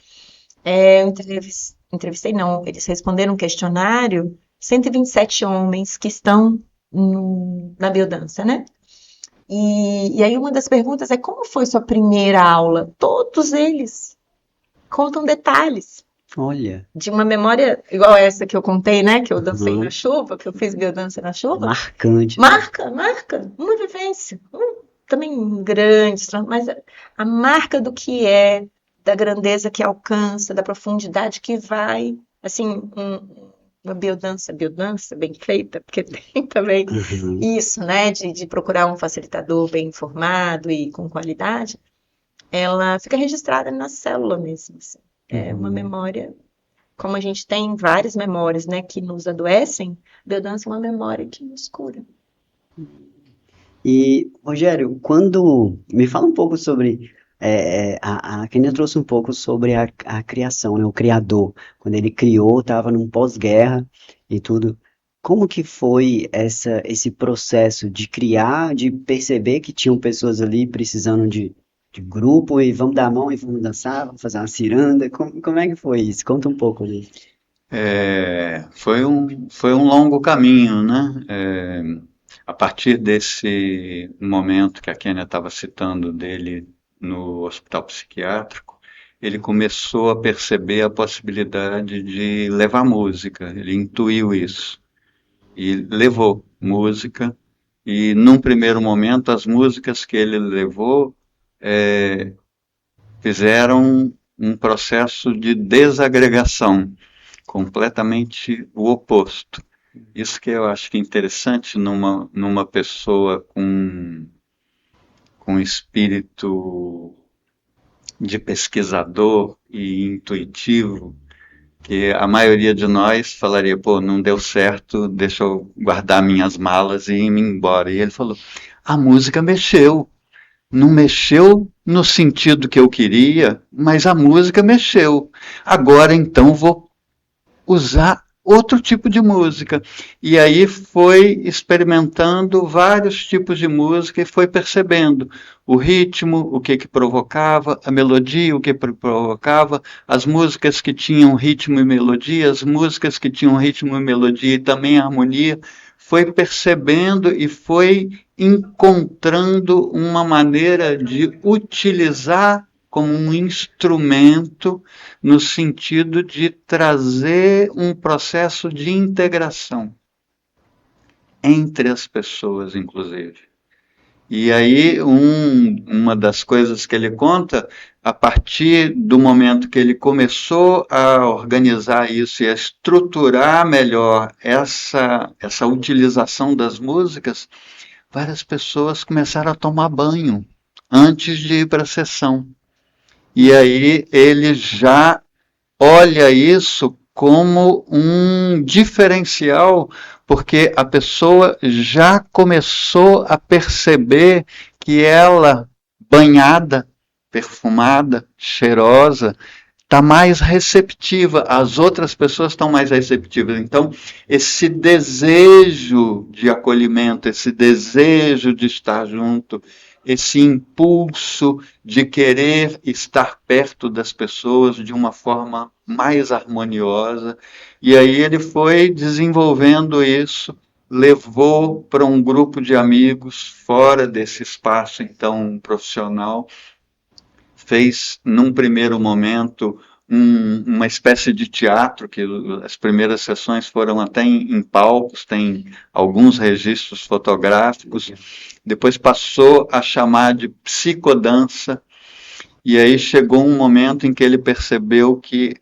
eu entrevistei, não, eles responderam um questionário, 127 homens que estão na biodança, né? E aí uma das perguntas é como foi sua primeira aula? Todos eles contam detalhes Olha, de uma memória igual essa que eu contei, né? Que eu dancei Uhum. na chuva, que eu fiz biodança na chuva. Marcante. Marca, uma vivência. Também grande, mas a marca do que é, da grandeza que alcança, da profundidade que vai, assim, uma biodança bem feita, porque tem também Uhum. isso, né? De procurar um facilitador bem informado e com qualidade, ela fica registrada na célula mesmo, assim. É uma memória como a gente tem várias memórias, né, que nos adoecem, biodança é uma memória que nos cura. E, Rogério, quando me fala um pouco sobre a Kenia trouxe um pouco sobre a criação, né? O criador, quando ele criou, estava num pós-guerra e tudo. Como que foi esse processo de criar, de perceber que tinham pessoas ali precisando de grupo e vamos dar a mão e vamos dançar, vamos fazer uma ciranda? Como é que foi isso? Conta um pouco ali. Foi um longo caminho, né? A partir desse momento que a Kênia estava citando dele no hospital psiquiátrico, ele começou a perceber a possibilidade de levar música. Ele intuiu isso e levou música. E num primeiro momento, as músicas que ele levou fizeram um processo de desagregação, completamente o oposto. Isso que eu acho que é interessante numa pessoa com espírito de pesquisador e intuitivo, que a maioria de nós falaria, pô, não deu certo, deixa eu guardar minhas malas e ir embora. E ele falou, a música mexeu. Não mexeu no sentido que eu queria, mas a música mexeu. Agora então vou usar outro tipo de música. E aí foi experimentando vários tipos de música e foi percebendo o ritmo, o que provocava, a melodia, o que provocava, as músicas que tinham ritmo e melodia, as músicas que tinham ritmo e melodia e também harmonia. Foi percebendo e foi encontrando uma maneira de utilizar como um instrumento no sentido de trazer um processo de integração entre as pessoas, inclusive. E aí, uma das coisas que ele conta, a partir do momento que ele começou a organizar isso e a estruturar melhor essa utilização das músicas, várias pessoas começaram a tomar banho antes de ir para a sessão. E aí ele já olha isso como um diferencial, porque a pessoa já começou a perceber que ela, banhada, perfumada, cheirosa, está mais receptiva, as outras pessoas estão mais receptivas. Então, esse desejo de acolhimento, esse desejo de estar junto, esse impulso de querer estar perto das pessoas de uma forma mais harmoniosa. E aí ele foi desenvolvendo isso, levou para um grupo de amigos fora desse espaço então profissional, fez num primeiro momento uma espécie de teatro, que as primeiras sessões foram até em palcos, tem alguns registros fotográficos, depois passou a chamar de psicodança, e aí chegou um momento em que ele percebeu que,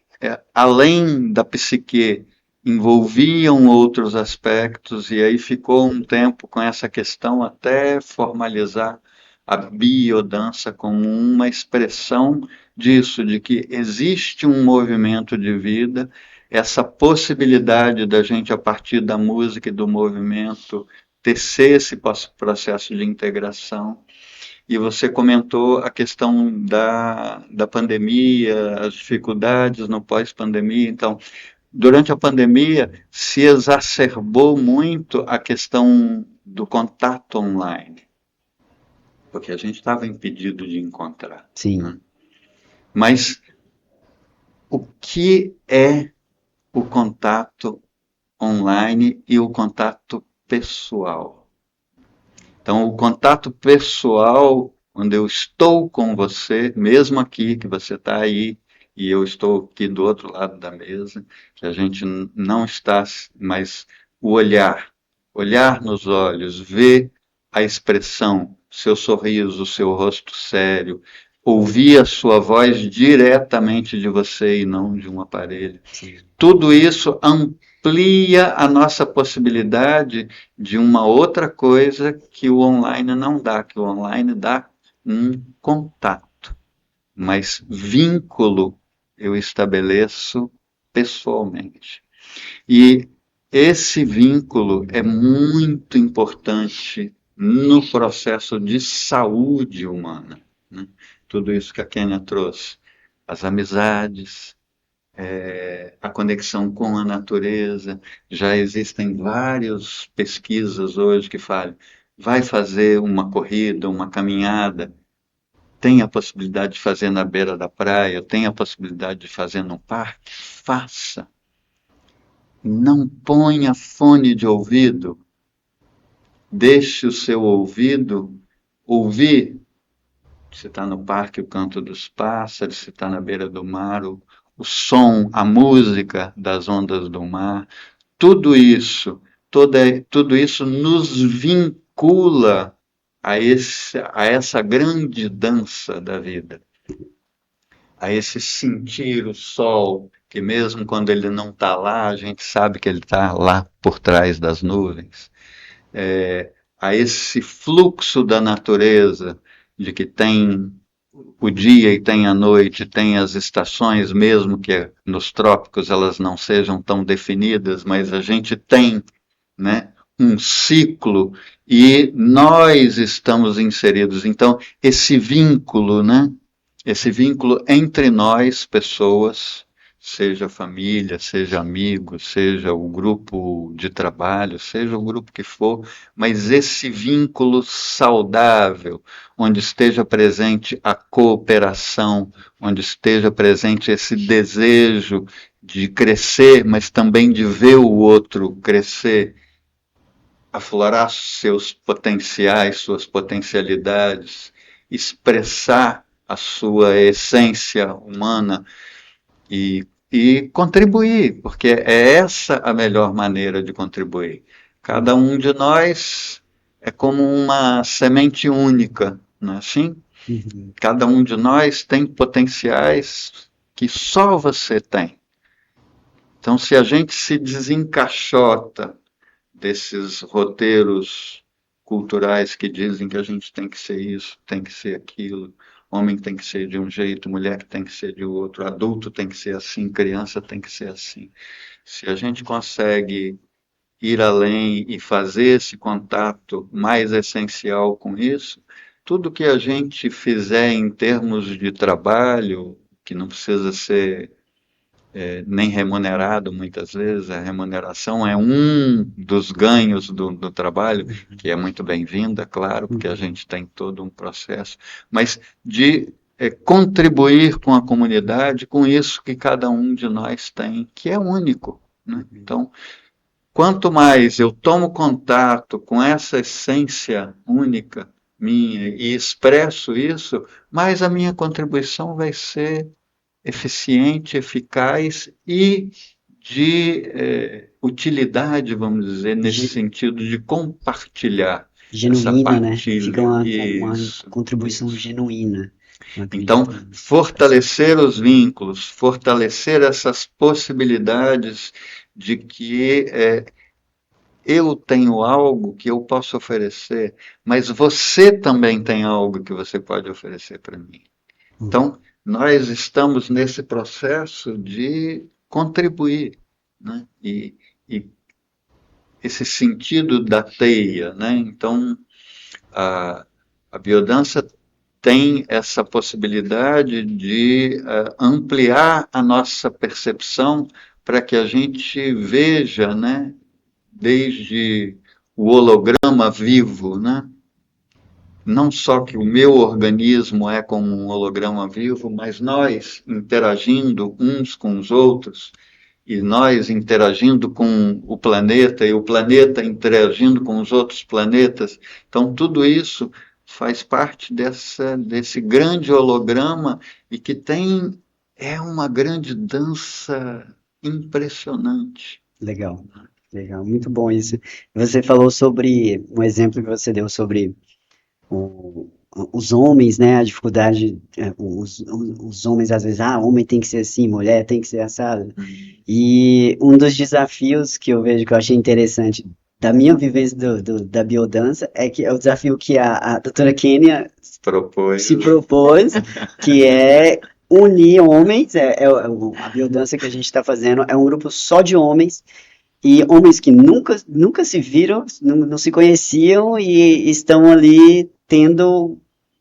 além da psique, envolviam outros aspectos, e aí ficou um tempo com essa questão até formalizar a biodança como uma expressão disso, de que existe um movimento de vida, essa possibilidade da gente, a partir da música e do movimento, tecer esse processo de integração. E você comentou a questão da pandemia, as dificuldades no pós-pandemia. Então, durante a pandemia, se exacerbou muito a questão do contato online, porque a gente estava impedido de encontrar. Sim. Né? Mas o que é o contato online e o contato pessoal? Então, o contato pessoal, quando eu estou com você, mesmo aqui, que você está aí, e eu estou aqui do outro lado da mesa, que a gente não está, mas o olhar nos olhos, ver a expressão, seu sorriso, seu rosto sério, ouvir a sua voz diretamente de você e não de um aparelho. Sim. Tudo isso amplia a nossa possibilidade de uma outra coisa que o online não dá, que o online dá um contato, mas vínculo eu estabeleço pessoalmente. E esse vínculo é muito importante no processo de saúde humana. Né? Tudo isso que a Kênia trouxe, as amizades, a conexão com a natureza. Já existem várias pesquisas hoje que falam, vai fazer uma corrida, uma caminhada, tem a possibilidade de fazer na beira da praia, tem a possibilidade de fazer no parque, faça. Não ponha fone de ouvido, deixe o seu ouvido ouvir. Se está no parque, o canto dos pássaros, se está na beira do mar, o som, a música das ondas do mar, tudo isso, tudo isso nos vincula a essa grande dança da vida, a esse sentir o sol, que mesmo quando ele não está lá, a gente sabe que ele está lá por trás das nuvens, a esse fluxo da natureza, de que tem o dia e tem a noite, tem as estações, mesmo que nos trópicos elas não sejam tão definidas, mas a gente tem, né, um ciclo e nós estamos inseridos. Então, esse vínculo, né, esse vínculo entre nós, pessoas, seja família, seja amigo, seja o grupo de trabalho, seja o grupo que for, mas esse vínculo saudável, onde esteja presente a cooperação, onde esteja presente esse desejo de crescer, mas também de ver o outro crescer, aflorar seus potenciais, suas potencialidades, expressar a sua essência humana e contribuir, porque é essa a melhor maneira de contribuir. Cada um de nós é como uma semente única, não é assim? Uhum. Cada um de nós tem potenciais que só você tem. Então, se a gente se desencaixota desses roteiros culturais que dizem que a gente tem que ser isso, tem que ser aquilo, homem tem que ser de um jeito, mulher tem que ser de outro, adulto tem que ser assim, criança tem que ser assim. Se a gente consegue ir além e fazer esse contato mais essencial com isso, tudo que a gente fizer em termos de trabalho, que não precisa ser nem remunerado muitas vezes, a remuneração é um dos ganhos do trabalho, que é muito bem-vinda, claro, porque a gente tem todo um processo, mas de contribuir com a comunidade, com isso que cada um de nós tem, que é único, né? Então, quanto mais eu tomo contato com essa essência única minha e expresso isso, mais a minha contribuição vai ser eficiente, eficaz e de utilidade, vamos dizer, nesse sentido de compartilhar essa Genuína, né? Fica partilha. uma Isso, contribuição isso. genuína. Eu Então, acredito nisso. fortalecer os vínculos, fortalecer essas possibilidades de que eu tenho algo que eu posso oferecer, mas você também tem algo que você pode oferecer para mim. Então, nós estamos nesse processo de contribuir, né? E esse sentido da teia, né? Então, a, a biodança tem essa possibilidade de ampliar a nossa percepção para que a gente veja, né? Desde o holograma vivo, né? Não só que o meu organismo é como um holograma vivo, mas nós interagindo uns com os outros, e nós interagindo com o planeta, e o planeta interagindo com os outros planetas. Então, tudo isso faz parte desse grande holograma e que é uma grande dança impressionante. Legal, legal, muito bom isso. Você falou sobre um exemplo que você deu sobre o- os homens, né? A dificuldade, os homens às vezes, homem tem que ser assim, mulher tem que ser assado. E um dos desafios que eu vejo que eu achei interessante da minha vivência da biodança é que é o desafio que a doutora Kênia se propôs, que é unir homens, a biodança que a gente está fazendo é um grupo só de homens, e homens que nunca se viram, não se conheciam e estão ali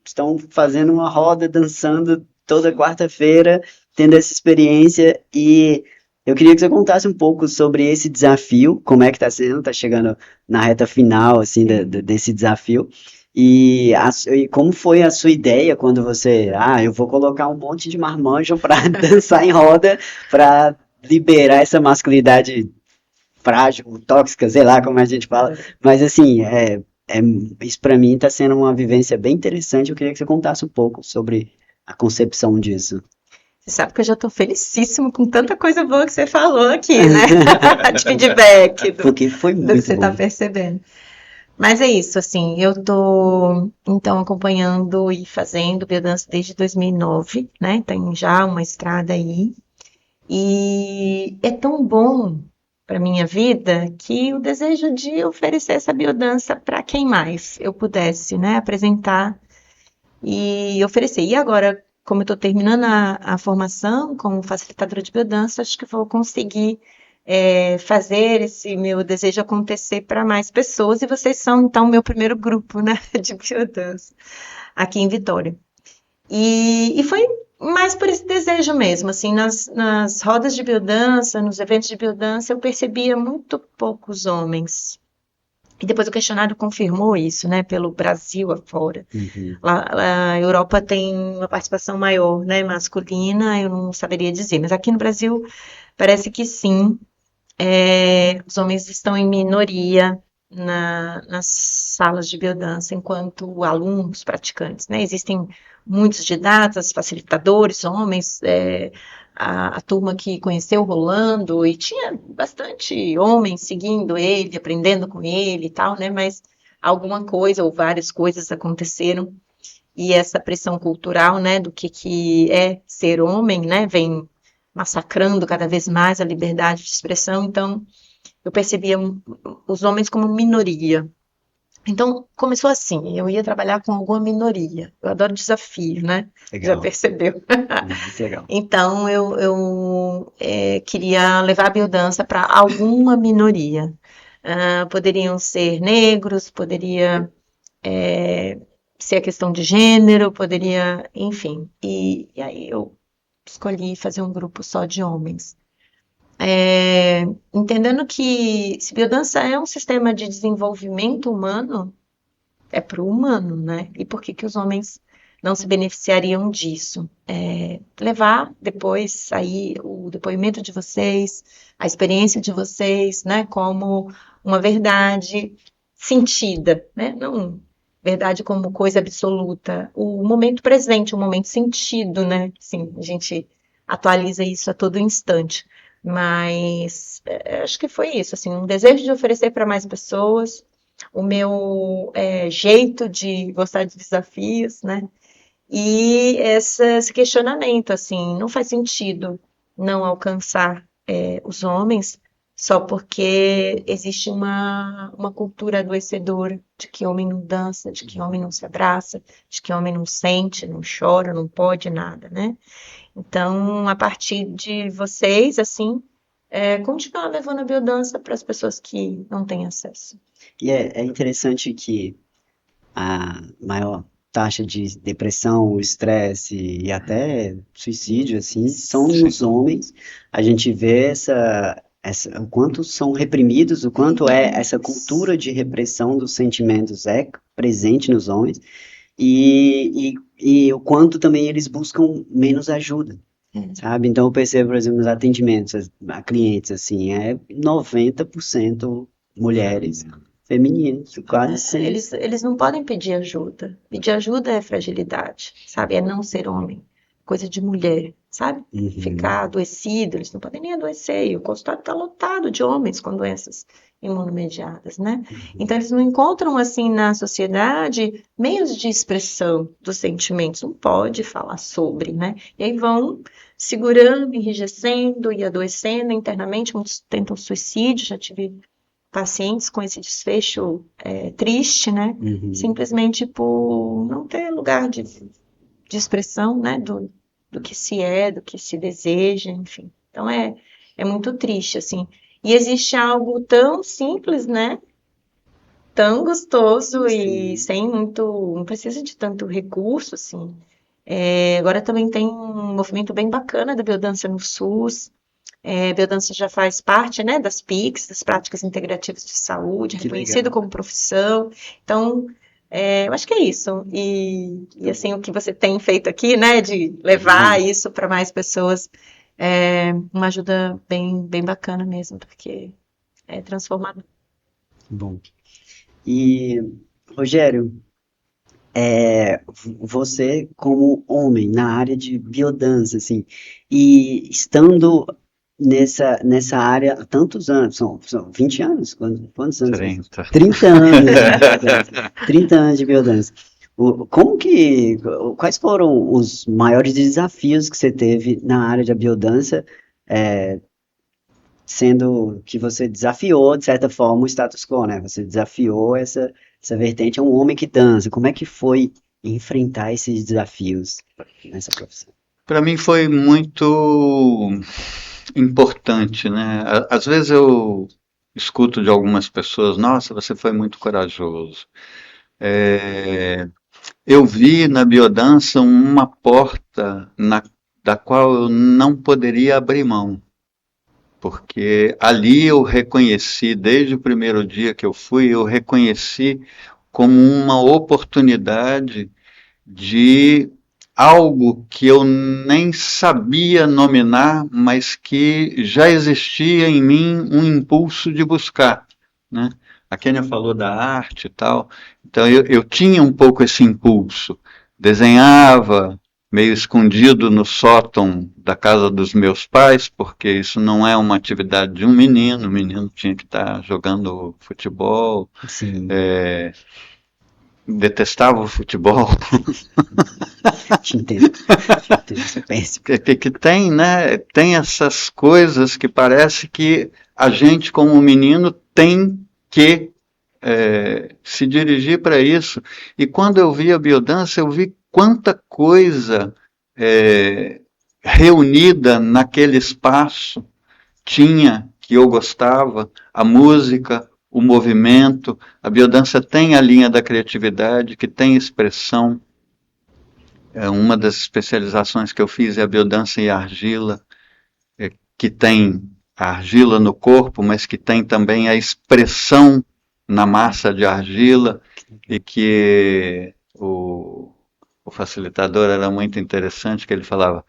estão fazendo uma roda, dançando toda quarta-feira, tendo essa experiência. E eu queria que você contasse um pouco sobre esse desafio, como é que está sendo, está chegando na reta final assim desse desafio. E como foi a sua ideia quando eu vou colocar um monte de marmanjo para dançar em roda, para liberar essa masculinidade frágil, tóxica, sei lá como a gente fala. Mas assim, isso para mim está sendo uma vivência bem interessante. Eu queria que você contasse um pouco sobre a concepção disso. Você sabe que eu já estou felicíssimo com tanta coisa boa que você falou aqui, né? De feedback Porque foi do que muito você bom. está percebendo. Mas é isso, assim, eu tô então acompanhando e fazendo biodança desde 2009, né? Tem já uma estrada aí. E é tão bom para minha vida que o desejo de oferecer essa biodança para quem mais eu pudesse, né, apresentar e oferecer. E agora, como eu estou terminando a formação como facilitadora de biodança, acho que vou conseguir fazer esse meu desejo acontecer para mais pessoas. E vocês são, então, o meu primeiro grupo, né, de biodança aqui em Vitória. E foi mais por esse desejo mesmo, assim, nas rodas de biodança, nos eventos de biodança, eu percebia muito poucos homens. E depois o questionário confirmou isso, né, pelo Brasil afora. Uhum. Lá, a Europa tem uma participação maior, né, masculina, eu não saberia dizer, mas aqui no Brasil parece que sim. Os homens estão em minoria nas salas de biodança, enquanto alunos, praticantes, né? Existem muitos didatas, facilitadores, homens, a turma que conheceu o Rolando, e tinha bastante homens seguindo ele, aprendendo com ele e tal, né? Mas alguma coisa ou várias coisas aconteceram e essa pressão cultural, né, do que é ser homem, né, vem massacrando cada vez mais a liberdade de expressão. Então, eu percebia os homens como minoria. Então, começou assim, eu ia trabalhar com alguma minoria. Eu adoro desafio, né? Já Legal. percebeu? Muito legal. Então, eu queria levar a biodança para alguma minoria. Poderiam ser negros, poderia ser a questão de gênero, poderia, enfim. E aí eu escolhi fazer um grupo só de homens. Entendendo que se biodança é um sistema de desenvolvimento humano, é para o humano, né? E por que que os homens não se beneficiariam disso? Levar depois aí o depoimento de vocês, a experiência de vocês, né? Como uma verdade sentida, né? Não verdade como coisa absoluta. O momento presente, o momento sentido, né? Sim, a gente atualiza isso a todo instante. Mas acho que foi isso, assim, um desejo de oferecer para mais pessoas, o meu jeito de gostar de desafios, né? E esse questionamento, assim, não faz sentido não alcançar os homens só porque existe uma cultura adoecedora de que homem não dança, de que homem não se abraça, de que homem não sente, não chora, não pode nada, né? Então, a partir de vocês, assim, continuar levando a biodança para as pessoas que não têm acesso. E é interessante que a maior taxa de depressão, estresse e até suicídio, assim, são nos homens. A gente vê o quanto são reprimidos, o quanto essa cultura de repressão dos sentimentos é presente nos homens e o quanto também eles buscam menos ajuda. Sabe? Então eu percebo, por exemplo, nos atendimentos a clientes, assim, 90% mulheres femininas, quase sempre. Eles não podem pedir ajuda. Pedir ajuda é fragilidade, sabe? É não ser homem. Coisa de mulher, sabe? Ficar adoecido, eles não podem nem adoecer. E o consultório está lotado de homens com doenças imunomediadas, né? Então eles não encontram, assim, na sociedade meios de expressão dos sentimentos. Não pode falar sobre, né? E aí vão segurando, enrijecendo e adoecendo internamente. Muitos tentam suicídio, já tive pacientes com esse desfecho triste, né? Simplesmente por não ter lugar de expressão, né? Do que se é, do que se deseja, enfim. Então é muito triste, assim. E existe algo tão simples, né? Tão gostoso e sem muito, não precisa de tanto recurso, assim. Agora também tem um movimento bem bacana da biodança no SUS. Biodança já faz parte, né, das PICs, das práticas integrativas de saúde, reconhecido como profissão. Então, eu acho que é isso. E assim, o que você tem feito aqui, né, de levar isso para mais pessoas, uma ajuda bem, bem bacana mesmo, porque é transformador. Bom. E, Rogério, você como homem na área de biodança, assim, e estando nessa área há tantos anos, são 20 anos? Quantos anos? 30. 30 anos de biodança. 30 anos de biodança. Quais foram os maiores desafios que você teve na área da biodança, sendo que você desafiou, de certa forma, o status quo, né? Você desafiou essa vertente, é um homem que dança. Como é que foi enfrentar esses desafios nessa profissão? Para mim foi muito importante, né? Às vezes eu escuto de algumas pessoas, nossa, você foi muito corajoso. Eu vi na biodança uma porta da qual eu não poderia abrir mão, porque ali eu reconheci, desde o primeiro dia que eu fui, eu reconheci como uma oportunidade de algo que eu nem sabia nominar, mas que já existia em mim um impulso de buscar, né? A Kênia falou da arte e tal, então eu tinha um pouco esse impulso. Desenhava, meio escondido no sótão da casa dos meus pais, porque isso não é uma atividade de um menino, o menino tinha que estar jogando futebol, Sim, detestava o futebol, te entendo. Te entendo, isso é péssimo. que tem, né? Tem essas coisas que parece que a gente, como menino, tem que se dirigir para isso. E quando eu vi a biodança, eu vi quanta coisa é, reunida naquele espaço tinha que eu gostava, a música, o movimento. A biodança tem a linha da criatividade, que tem expressão. Uma das especializações que eu fiz é a biodança em argila, que tem a argila no corpo, mas que tem também a expressão na massa de argila, e que o facilitador era muito interessante, que ele falava: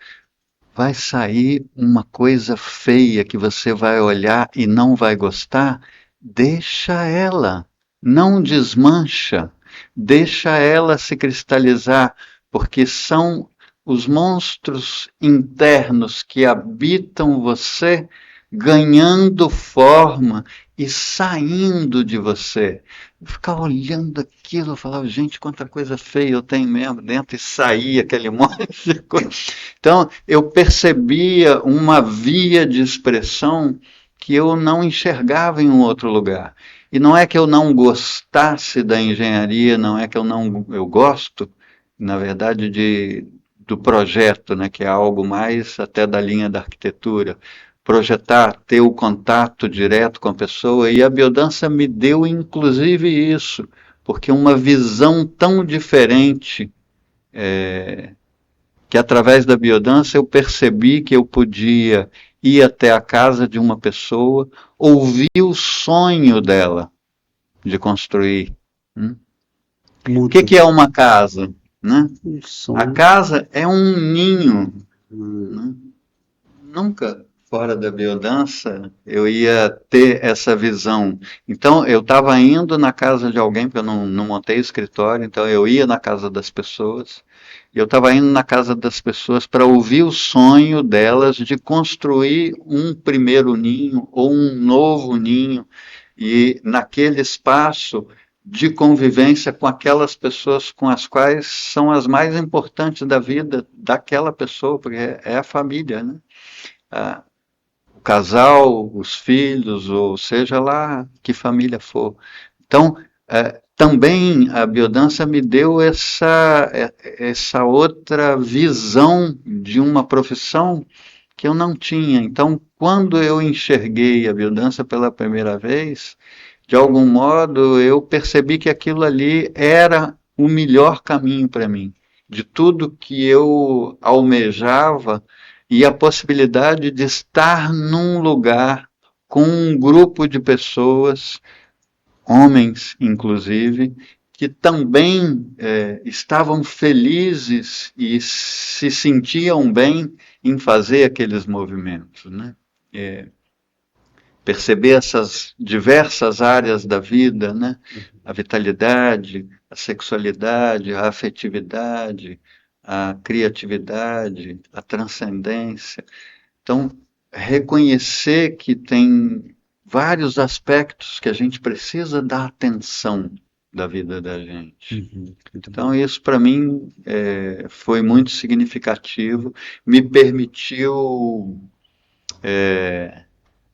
vai sair uma coisa feia que você vai olhar e não vai gostar, deixa ela, não desmancha, deixa ela se cristalizar, porque são os monstros internos que habitam você ganhando forma e saindo de você. Eu ficava olhando aquilo, eu falava, gente, quanta coisa feia eu tenho mesmo dentro, e saía aquele monte de coisa. Então, eu percebia uma via de expressão que eu não enxergava em um outro lugar. E não é que eu não gostasse da engenharia, não é que eu gosto, na verdade, do projeto, né, que é algo mais até da linha da arquitetura. Projetar, ter o contato direto com a pessoa, e a biodança me deu inclusive isso, porque uma visão tão diferente, que através da biodança eu percebi que eu podia ir até a casa de uma pessoa, ouvir o sonho dela de construir. O Muda que é uma casa? Né? o A som. casa é um ninho. Hum, Né? Nunca fora da biodança eu ia ter essa visão. Então eu estava indo na casa de alguém, porque eu não montei escritório, então eu ia na casa das pessoas. E eu estava indo na casa das pessoas para ouvir o sonho delas de construir um primeiro ninho ou um novo ninho. E naquele espaço de convivência com aquelas pessoas com as quais são as mais importantes da vida daquela pessoa, porque é a família, né? Ah, o casal, os filhos, ou seja lá que família for. Então, também a biodança me deu essa outra visão de uma profissão que eu não tinha. Então, quando eu enxerguei a biodança pela primeira vez, de algum modo eu percebi que aquilo ali era o melhor caminho para mim. De tudo que eu almejava, e a possibilidade de estar num lugar com um grupo de pessoas, homens inclusive, que também estavam felizes e se sentiam bem em fazer aqueles movimentos, né? Perceber essas diversas áreas da vida, né? A vitalidade, a sexualidade, a afetividade, a criatividade, a transcendência. Então, reconhecer que tem vários aspectos que a gente precisa dar atenção da vida da gente. muito bom. Então, isso para mim foi muito significativo, me permitiu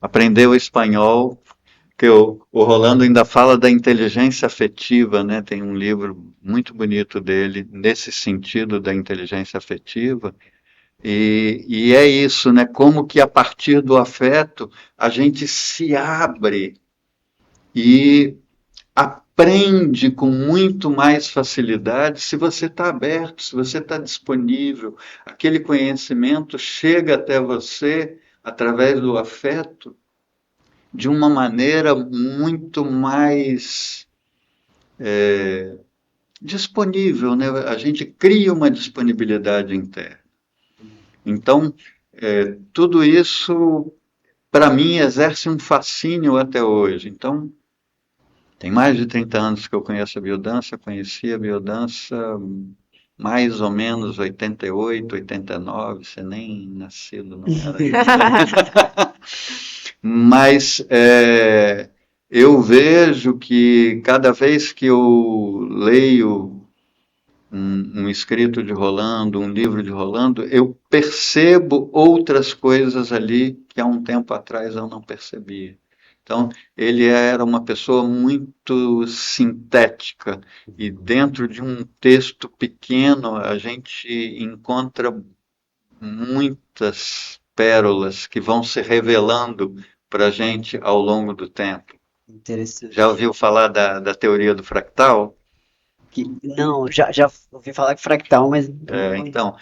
aprender o espanhol, que o Rolando ainda fala da inteligência afetiva, né? Tem um livro muito bonito dele nesse sentido da inteligência afetiva. E é isso, né? Como que a partir do afeto a gente se abre e aprende com muito mais facilidade se você está aberto, se você está disponível. Aquele conhecimento chega até você através do afeto de uma maneira muito mais disponível, né? A gente cria uma disponibilidade interna. Então, tudo isso, para mim, exerce um fascínio até hoje. Então, tem mais de 30 anos que eu conheço a biodança, conheci a biodança mais ou menos 88, 89, você nem nascido não era ainda. Mas eu vejo que cada vez que eu leio um escrito de Rolando, um livro de Rolando, eu percebo outras coisas ali que há um tempo atrás eu não percebia. Então, ele era uma pessoa muito sintética e dentro de um texto pequeno a gente encontra muitas pérolas que vão se revelando para a gente ao longo do tempo. Interessante. Já ouviu falar da teoria do fractal? Não, já ouvi falar que fractal, mas Então,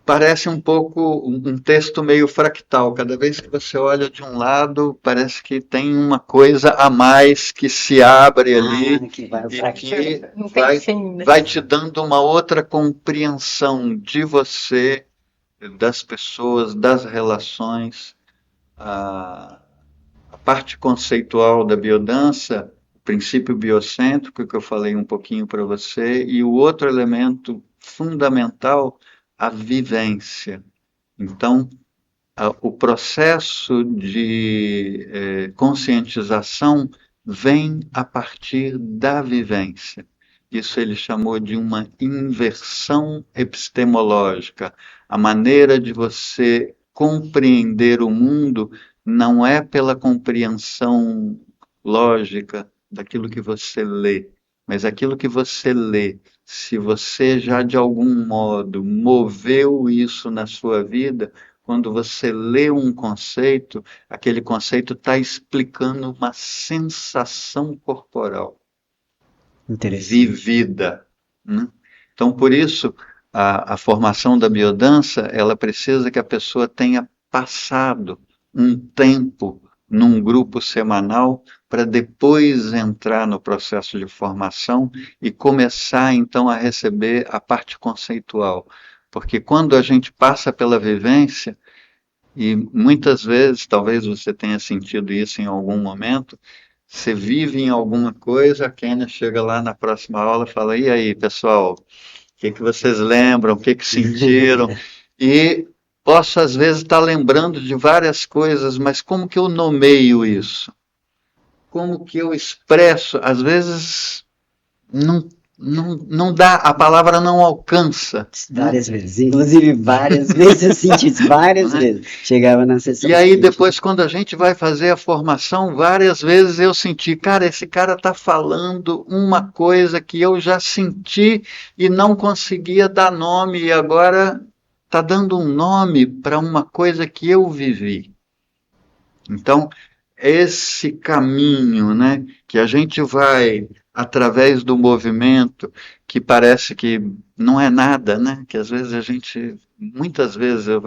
parece um pouco um texto meio fractal. Cada vez que você olha de um lado, parece que tem uma coisa a mais que se abre ali que vai o e fractal. que Não tem vai, fim, né? vai te dando uma outra compreensão de você, das pessoas, das relações. A parte conceitual da biodança, o princípio biocêntrico, que eu falei um pouquinho para você, e o outro elemento fundamental, a vivência. Então, o processo de conscientização vem a partir da vivência. Isso ele chamou de uma inversão epistemológica. A maneira de você compreender o mundo não é pela compreensão lógica daquilo que você lê, mas aquilo que você lê, se você já de algum modo moveu isso na sua vida, quando você lê um conceito, aquele conceito está explicando uma sensação corporal vivida, né? Então, por isso, a formação da biodança, ela precisa que a pessoa tenha passado um tempo num grupo semanal para depois entrar no processo de formação e começar, então, a receber a parte conceitual. Porque quando a gente passa pela vivência, e muitas vezes, talvez você tenha sentido isso em algum momento, você vive em alguma coisa, a Kênia chega lá na próxima aula e fala, e aí, pessoal, o que vocês lembram, o que sentiram? E posso, às vezes, estar lembrando de várias coisas, mas como que eu nomeio isso? Como que eu expresso? Às vezes, não dá, a palavra não alcança. Várias vezes, inclusive várias vezes eu senti isso, várias vezes. Chegava na sessão. E aí depois, quando a gente vai fazer a formação, várias vezes eu senti, cara, esse cara está falando uma coisa que eu já senti e não conseguia dar nome, e agora está dando um nome para uma coisa que eu vivi. Então, esse caminho, né, que a gente vai através do movimento, que parece que não é nada, né, que às vezes a gente, muitas vezes eu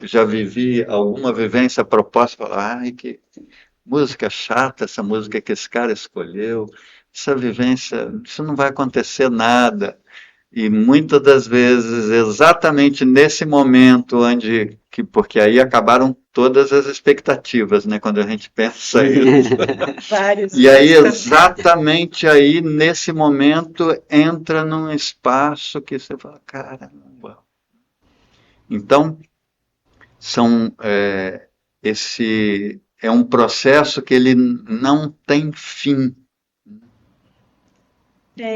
já vivi alguma vivência proposta, falar, ai, que música chata, essa música que esse cara escolheu, essa vivência, isso não vai acontecer nada. E muitas das vezes, exatamente nesse momento onde, porque aí acabaram todas as expectativas, né, quando a gente pensa isso. Vários. E aí, exatamente aí, nesse momento, entra num espaço que você fala, caramba. Então, esse é um processo que ele não tem fim.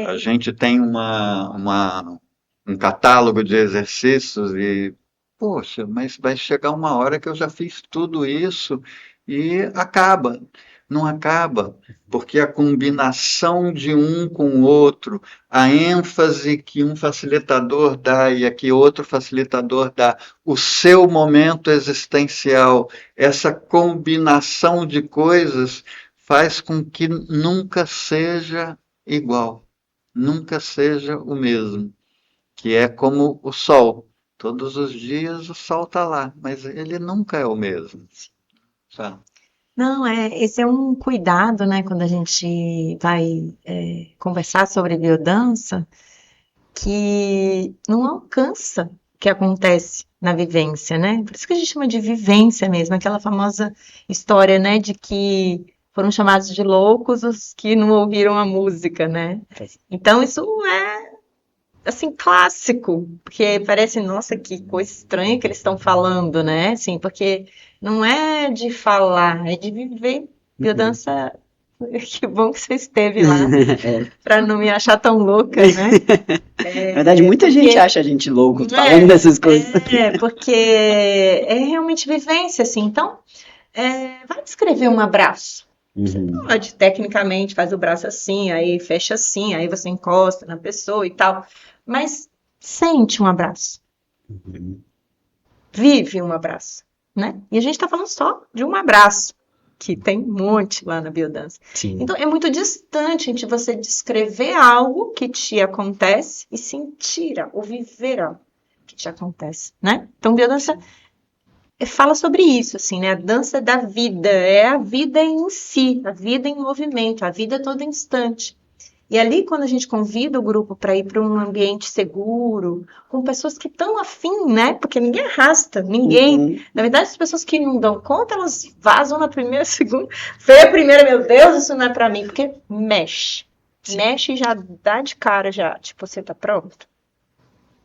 A gente tem um catálogo de exercícios e, poxa, mas vai chegar uma hora que eu já fiz tudo isso e acaba. Não acaba, porque a combinação de um com o outro, a ênfase que um facilitador dá e a que outro facilitador dá, o seu momento existencial, essa combinação de coisas faz com que nunca seja igual. Nunca seja o mesmo, que é como o sol. Todos os dias o sol está lá, mas ele nunca é o mesmo. Sabe? Não, esse é um cuidado, né, quando a gente vai conversar sobre biodança, que não alcança o que acontece na vivência, né? Por isso que a gente chama de vivência mesmo, aquela famosa história, né, de que foram chamados de loucos os que não ouviram a música, né? Então isso assim, clássico, porque parece, nossa, que coisa estranha que eles estão falando, né? Assim, porque não é de falar, é de viver. Biodança, que bom que você esteve lá, É. para não me achar tão louca, né? Na verdade, muita gente Porque, acha a gente louco falando é, dessas coisas. porque é realmente vivência, assim. Então, vai descrever um abraço. Você Uhum. pode, tecnicamente, faz o braço assim, aí fecha assim, aí você encosta na pessoa e tal. Mas sente um abraço, Uhum. vive um abraço, né? E a gente está falando só de um abraço, que tem um monte lá na biodança. Sim. Então, é muito distante de você descrever algo que te acontece e sentir ou viver algo que te acontece, né? Então, biodança fala sobre isso, assim, né? A dança da vida, é a vida em si, a vida em movimento, a vida a todo instante. E ali, quando a gente convida o grupo para ir para um ambiente seguro, com pessoas que estão afim, né? Porque ninguém arrasta, ninguém. Uhum. Na verdade, as pessoas que não dão conta, elas vazam na primeira, segunda. Vê a primeira, meu Deus, isso não é para mim, porque mexe. Mexe e já dá de cara, já. Tipo, você tá pronto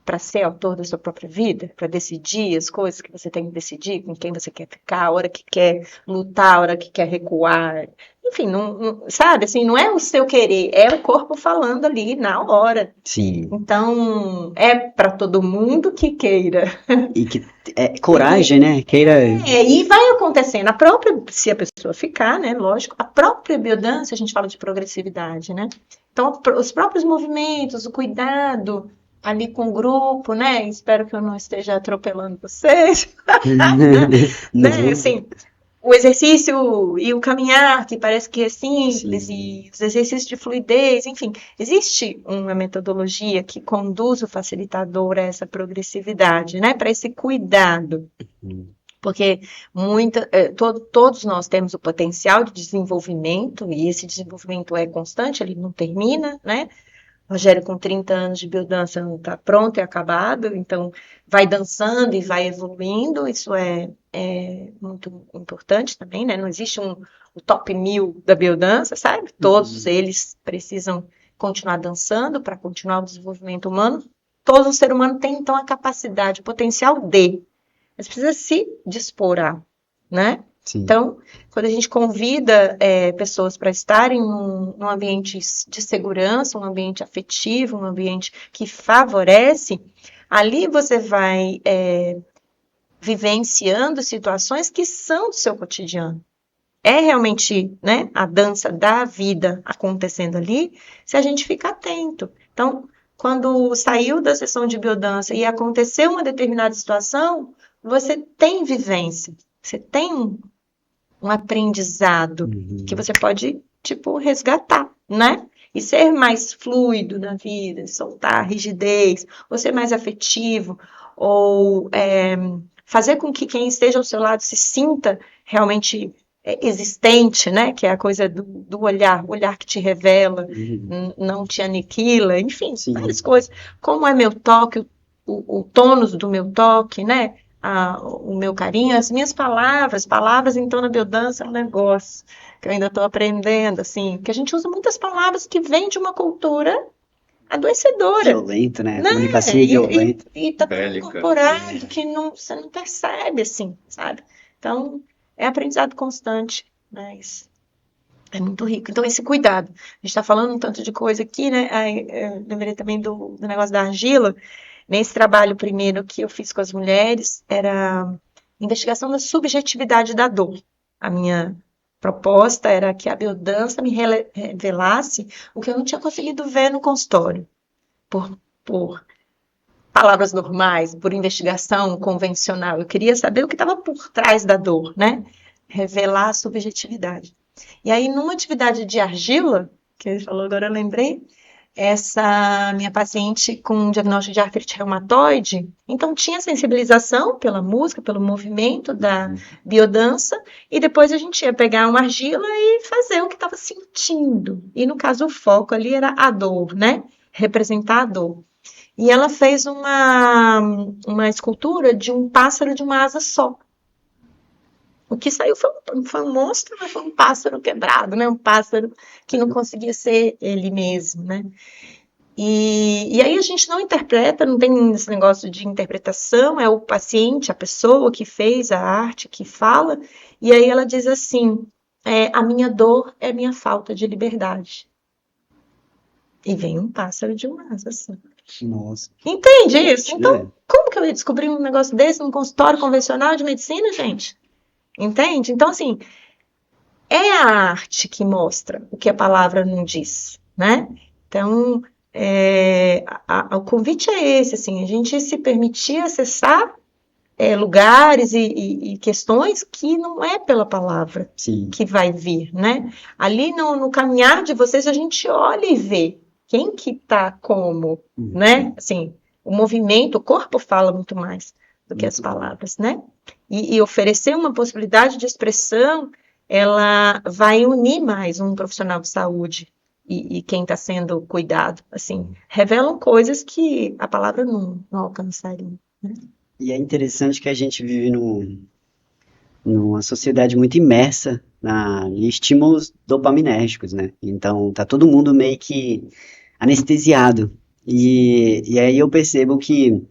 para ser autor da sua própria vida, para decidir as coisas que você tem que decidir, com quem você quer ficar, a hora que quer lutar, a hora que quer recuar. Enfim, sabe, assim, não é o seu querer, é o corpo falando ali na hora. Sim. Então, é para todo mundo que queira. E que coragem, né? Queira. E vai acontecendo. A própria, se a pessoa ficar, né? Lógico, a própria biodança, a gente fala de progressividade, né? Então, os próprios movimentos, o cuidado ali com o grupo, né? Espero que eu não esteja atropelando vocês, né? Não. Assim, o exercício e o caminhar, que parece que é simples, Sim. e os exercícios de fluidez, enfim, existe uma metodologia que conduz o facilitador a essa progressividade, né? Para esse cuidado. Porque todos nós temos o potencial de desenvolvimento, e esse desenvolvimento é constante, ele não termina, né? Rogério, com 30 anos de biodança, não está pronto e acabado, então vai dançando e vai evoluindo, isso é muito importante também, né? Não existe o top 1000 da biodança, sabe? Todos eles precisam continuar dançando para continuar o desenvolvimento humano. Todo ser humano tem, então, a capacidade, o potencial mas precisa se dispor a, né? Sim. Então, quando a gente convida pessoas para estarem num ambiente de segurança, um ambiente afetivo, um ambiente que favorece, ali você vai vivenciando situações que são do seu cotidiano. É realmente, né, a dança da vida acontecendo ali, se a gente fica atento. Então, quando saiu da sessão de biodança e aconteceu uma determinada situação, você tem vivência, você tem um aprendizado que você pode, tipo, resgatar, né? E ser mais fluido na vida, soltar a rigidez, ou ser mais afetivo, ou fazer com que quem esteja ao seu lado se sinta realmente existente, né? Que é a coisa do olhar, o olhar que te revela, não te aniquila, enfim, Sim. várias coisas. Como é meu toque, o tônus do meu toque, né? O meu carinho, as minhas palavras então na biodança é um negócio que eu ainda estou aprendendo, assim, que a gente usa muitas palavras que vêm de uma cultura adoecedora, Violento, né? né? Comunicação violenta. E tá tão Bélica. incorporado que você não percebe, assim, sabe? Então, é aprendizado constante, né? Isso é muito rico. Então, esse cuidado. A gente está falando um tanto de coisa aqui, né? Aí, eu lembrei também do negócio da argila. Nesse trabalho primeiro que eu fiz com as mulheres, era investigação da subjetividade da dor. A minha proposta era que a biodança me revelasse o que eu não tinha conseguido ver no consultório, por palavras normais, por investigação convencional. Eu queria saber o que estava por trás da dor, né? Revelar a subjetividade. E aí, numa atividade de argila, que ele falou, agora eu lembrei, essa minha paciente com diagnóstico de artrite reumatoide, então tinha sensibilização pela música, pelo movimento da biodança, e depois a gente ia pegar uma argila e fazer o que estava sentindo. E no caso o foco ali era a dor, né? Representar a dor. E ela fez uma escultura de um pássaro de uma asa só. O que saiu foi um monstro, mas foi um pássaro quebrado, né? Um pássaro que não conseguia ser ele mesmo, né? E aí a gente não interpreta, não tem esse negócio de interpretação, é o paciente, a pessoa que fez a arte, que fala, e aí ela diz assim, a minha dor é minha falta de liberdade. E vem um pássaro de uma asa só. Nossa. Entende isso? Então, É. como que eu ia descobrir um negócio desse num consultório convencional de medicina, gente? Entende? Então, assim, é a arte que mostra o que a palavra não diz, né? Então, o convite é esse, assim, a gente se permitir acessar lugares e questões que não é pela palavra Sim. que vai vir, né? Ali no caminhar de vocês, a gente olha e vê quem que tá como, né? Assim, o movimento, o corpo fala muito mais do que as palavras, né? E oferecer uma possibilidade de expressão, ela vai unir mais um profissional de saúde e quem está sendo cuidado, assim, revelam coisas que a palavra não alcançaria, né? E é interessante que a gente vive numa sociedade muito imersa em estímulos dopaminérgicos, né? Então, tá todo mundo meio que anestesiado. E aí eu percebo que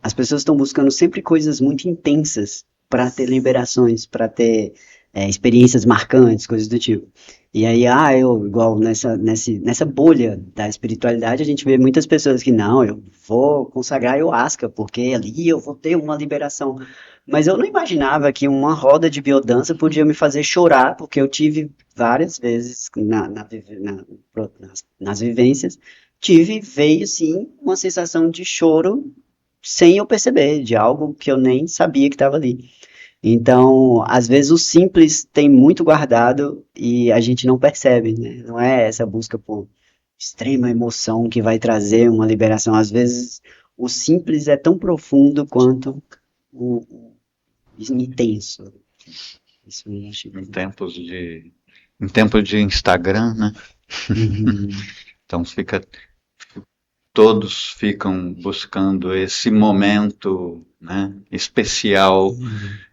as pessoas estão buscando sempre coisas muito intensas para ter liberações, para ter experiências marcantes, coisas do tipo. E aí, igual nessa bolha da espiritualidade, a gente vê muitas pessoas que, não, eu vou consagrar ayahuasca, porque ali eu vou ter uma liberação. Mas eu não imaginava que uma roda de biodança podia me fazer chorar, porque eu tive várias vezes nas vivências, veio sim uma sensação de choro sem eu perceber, de algo que eu nem sabia que estava ali. Então, às vezes o simples tem muito guardado e a gente não percebe, né? Não é essa busca por extrema emoção que vai trazer uma liberação. Às vezes o simples é tão profundo quanto o intenso. Isso eu acho. Em tempos de Instagram, né? Então todos ficam buscando esse momento, né, especial,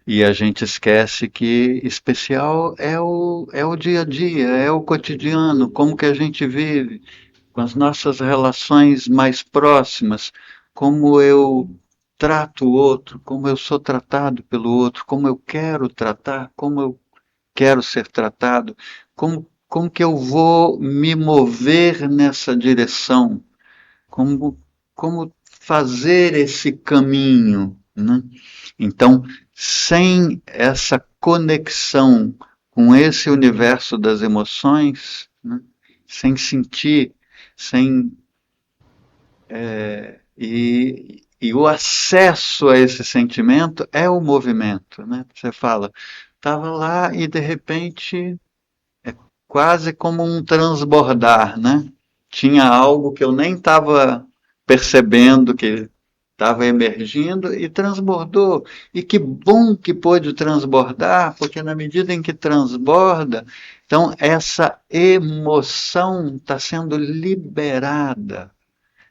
e a gente esquece que especial é o dia a dia, é o cotidiano, como que a gente vive, com as nossas relações mais próximas, como eu trato o outro, como eu sou tratado pelo outro, como eu quero tratar, como eu quero ser tratado, como que eu vou me mover nessa direção, como fazer esse caminho, né? Então, sem essa conexão com esse universo das emoções, né? Sem sentir, e o acesso a esse sentimento é o movimento, né? Você fala, estava lá e de repente é quase como um transbordar, né? Tinha algo que eu nem estava percebendo que estava emergindo e transbordou. E que bom que pôde transbordar, porque na medida em que transborda, então essa emoção está sendo liberada.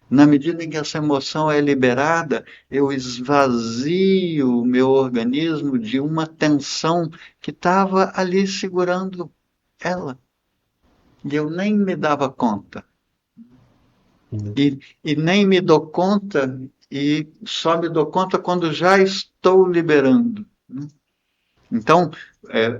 Na medida em que essa emoção é liberada, eu esvazio o meu organismo de uma tensão que estava ali segurando ela. E eu nem me dava conta. E nem me dou conta, e só me dou conta quando já estou liberando, né? Então,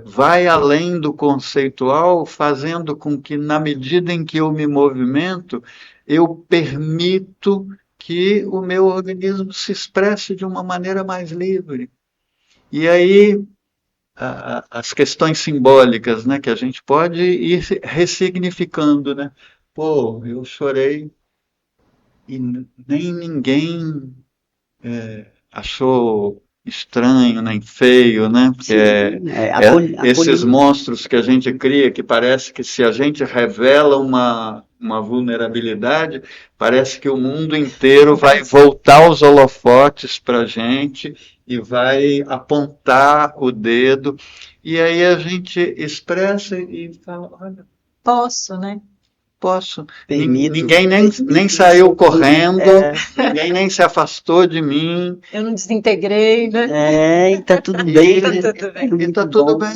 vai além do conceitual, fazendo com que, na medida em que eu me movimento, eu permito que o meu organismo se expresse de uma maneira mais livre. E aí, as questões simbólicas, né, que a gente pode ir ressignificando, né? Pô, eu chorei e nem ninguém achou estranho, nem feio, né? Porque esses monstros que a gente cria, que parece que se a gente revela uma vulnerabilidade, parece que o mundo inteiro vai voltar os holofotes para a gente e vai apontar o dedo. E aí a gente expressa e fala, olha, posso, né? Posso. Ninguém nem saiu correndo, ninguém nem se afastou de mim. Eu não desintegrei, né? E tá tudo bem. Tá tudo bem. E tá tudo bem.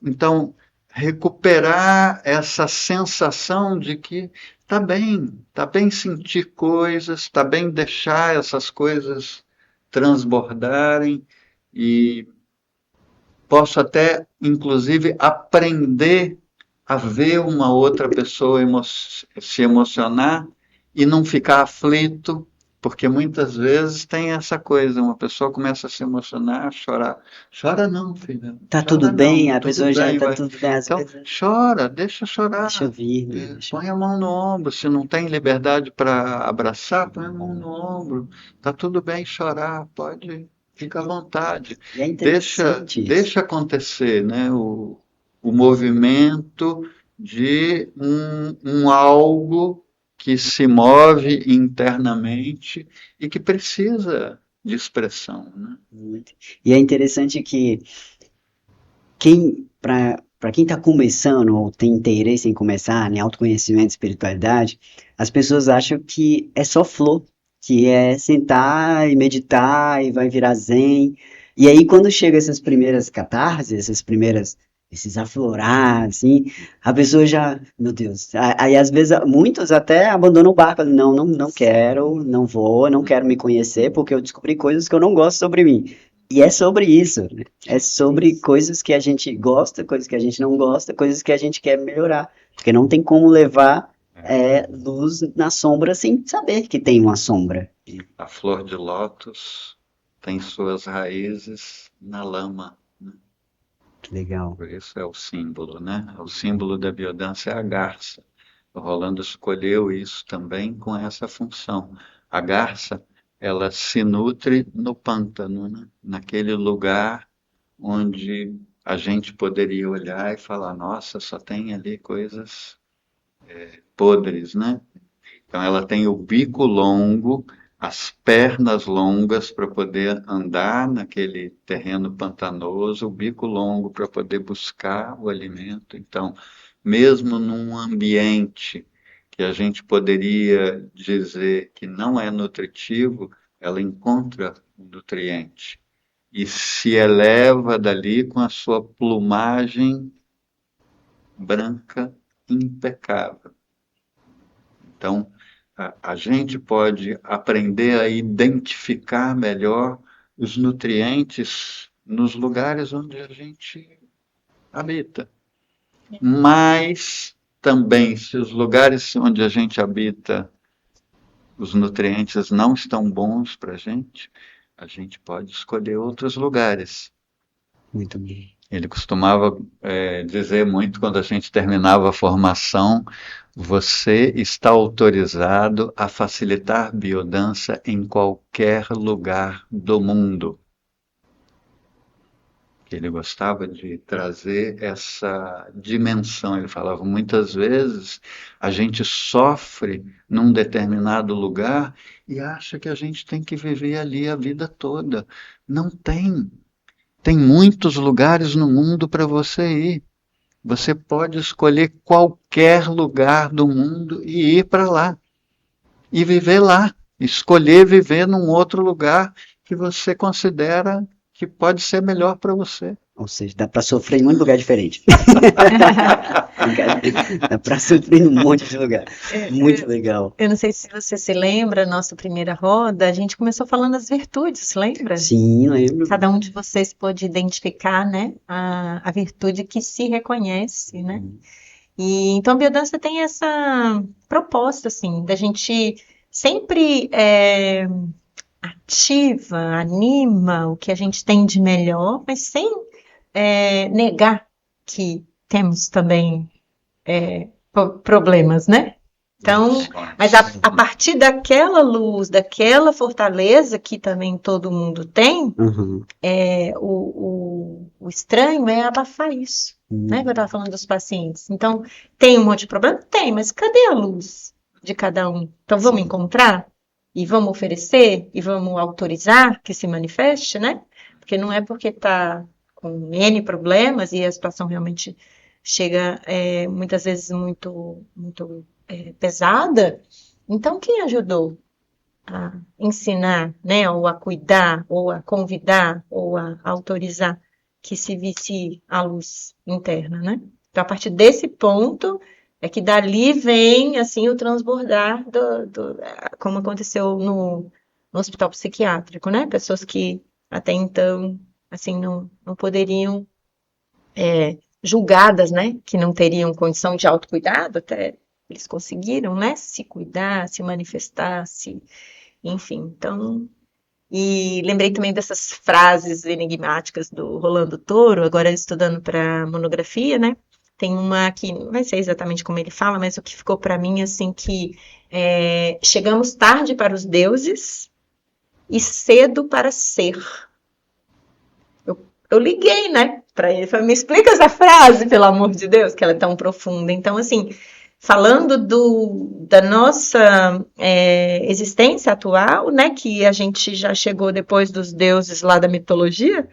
Então, recuperar essa sensação de que tá bem sentir coisas, tá bem deixar essas coisas transbordarem e posso até, inclusive, aprender a ver uma outra pessoa se emocionar e não ficar aflito, porque muitas vezes tem essa coisa, uma pessoa começa a se emocionar, a chorar. Chora não, filha. Tá tudo Chora não, bem, a tudo pessoa já bem, tá vai. tudo bem, às Então, vezes chora, deixa deixa eu chorar. vir, né? Deixa eu... Põe a mão no ombro, se não tem liberdade para abraçar, põe a mão no ombro. Tá tudo bem chorar, pode, fica à vontade. E é interessante isso. Deixa acontecer, né? O movimento de um algo que se move internamente e que precisa de expressão, né? Muito. E é interessante que para quem está começando ou tem interesse em começar em autoconhecimento e espiritualidade, as pessoas acham que é só flor, que é sentar e meditar e vai virar zen. E aí quando chega essas primeiras catarses, esses aflorar, assim, a pessoa já, meu Deus, aí às vezes muitos até abandonam o barco, não, não, não quero, não vou, não quero me conhecer porque eu descobri coisas que eu não gosto sobre mim. E é sobre isso, né? É sobre coisas que a gente gosta, coisas que a gente não gosta, coisas que a gente quer melhorar. Porque não tem como levar luz na sombra sem saber que tem uma sombra. E a flor de lótus tem suas raízes na lama, né? Que legal. Por isso é o símbolo, né? O símbolo da biodança é a garça. O Rolando escolheu isso também com essa função. A garça, ela se nutre no pântano, né? Naquele lugar onde a gente poderia olhar e falar, nossa, só tem ali coisas podres, né? Então ela tem o bico longo, as pernas longas para poder andar naquele terreno pantanoso, o bico longo para poder buscar o alimento. Então, mesmo num ambiente que a gente poderia dizer que não é nutritivo, ela encontra o nutriente e se eleva dali com a sua plumagem branca impecável. Então, a gente pode aprender a identificar melhor os nutrientes nos lugares onde a gente habita. Mas também, se os lugares onde a gente habita, os nutrientes não estão bons para a gente pode escolher outros lugares. Muito bem. Ele costumava dizer muito quando a gente terminava a formação, você está autorizado a facilitar biodança em qualquer lugar do mundo. Ele gostava de trazer essa dimensão. Ele falava, muitas vezes a gente sofre num determinado lugar e acha que a gente tem que viver ali a vida toda. Não tem. Tem muitos lugares no mundo para você ir. Você pode escolher qualquer lugar do mundo e ir para lá. E viver lá. Escolher viver num outro lugar que você considera que pode ser melhor para você. Ou seja, dá para sofrer em um lugar diferente. Dá para sofrer em um monte de lugar. Muito legal. Eu não sei se você se lembra, nossa primeira roda, a gente começou falando das virtudes, lembra? Sim, lembro. Cada um de vocês pôde identificar, né, a virtude que se reconhece, né? E então a biodança tem essa proposta, assim, da gente sempre ativa, anima o que a gente tem de melhor, mas sem negar que temos também problemas, né? Então, mas a partir daquela luz, daquela fortaleza que também todo mundo tem, Uhum. O estranho é abafar isso, né? Que eu estava falando dos pacientes. Então, tem um monte de problema? Tem, mas cadê a luz de cada um? Então, vamos encontrar e vamos oferecer e vamos autorizar que se manifeste, né? Porque não é porque está com N problemas e a situação realmente chega muitas vezes muito pesada. Então, quem ajudou a ensinar, né, ou a cuidar, ou a convidar, ou a autorizar que se visse a luz interna, né? Então, a partir desse ponto, é que dali vem, assim, o transbordar como aconteceu no hospital psiquiátrico, né? Pessoas que até então, assim, não poderiam, julgadas, né? Que não teriam condição de autocuidado, até eles conseguiram, né? Se cuidar, se manifestar, enfim, então... E lembrei também dessas frases enigmáticas do Rolando Toro, agora estudando para monografia, né? Tem uma que não vai ser exatamente como ele fala, mas o que ficou para mim assim que chegamos tarde para os deuses e cedo para ser. Eu liguei, né, para ele, falei, me explica essa frase, pelo amor de Deus, que ela é tão profunda. Então, assim, falando da nossa existência atual, né, que a gente já chegou depois dos deuses lá da mitologia,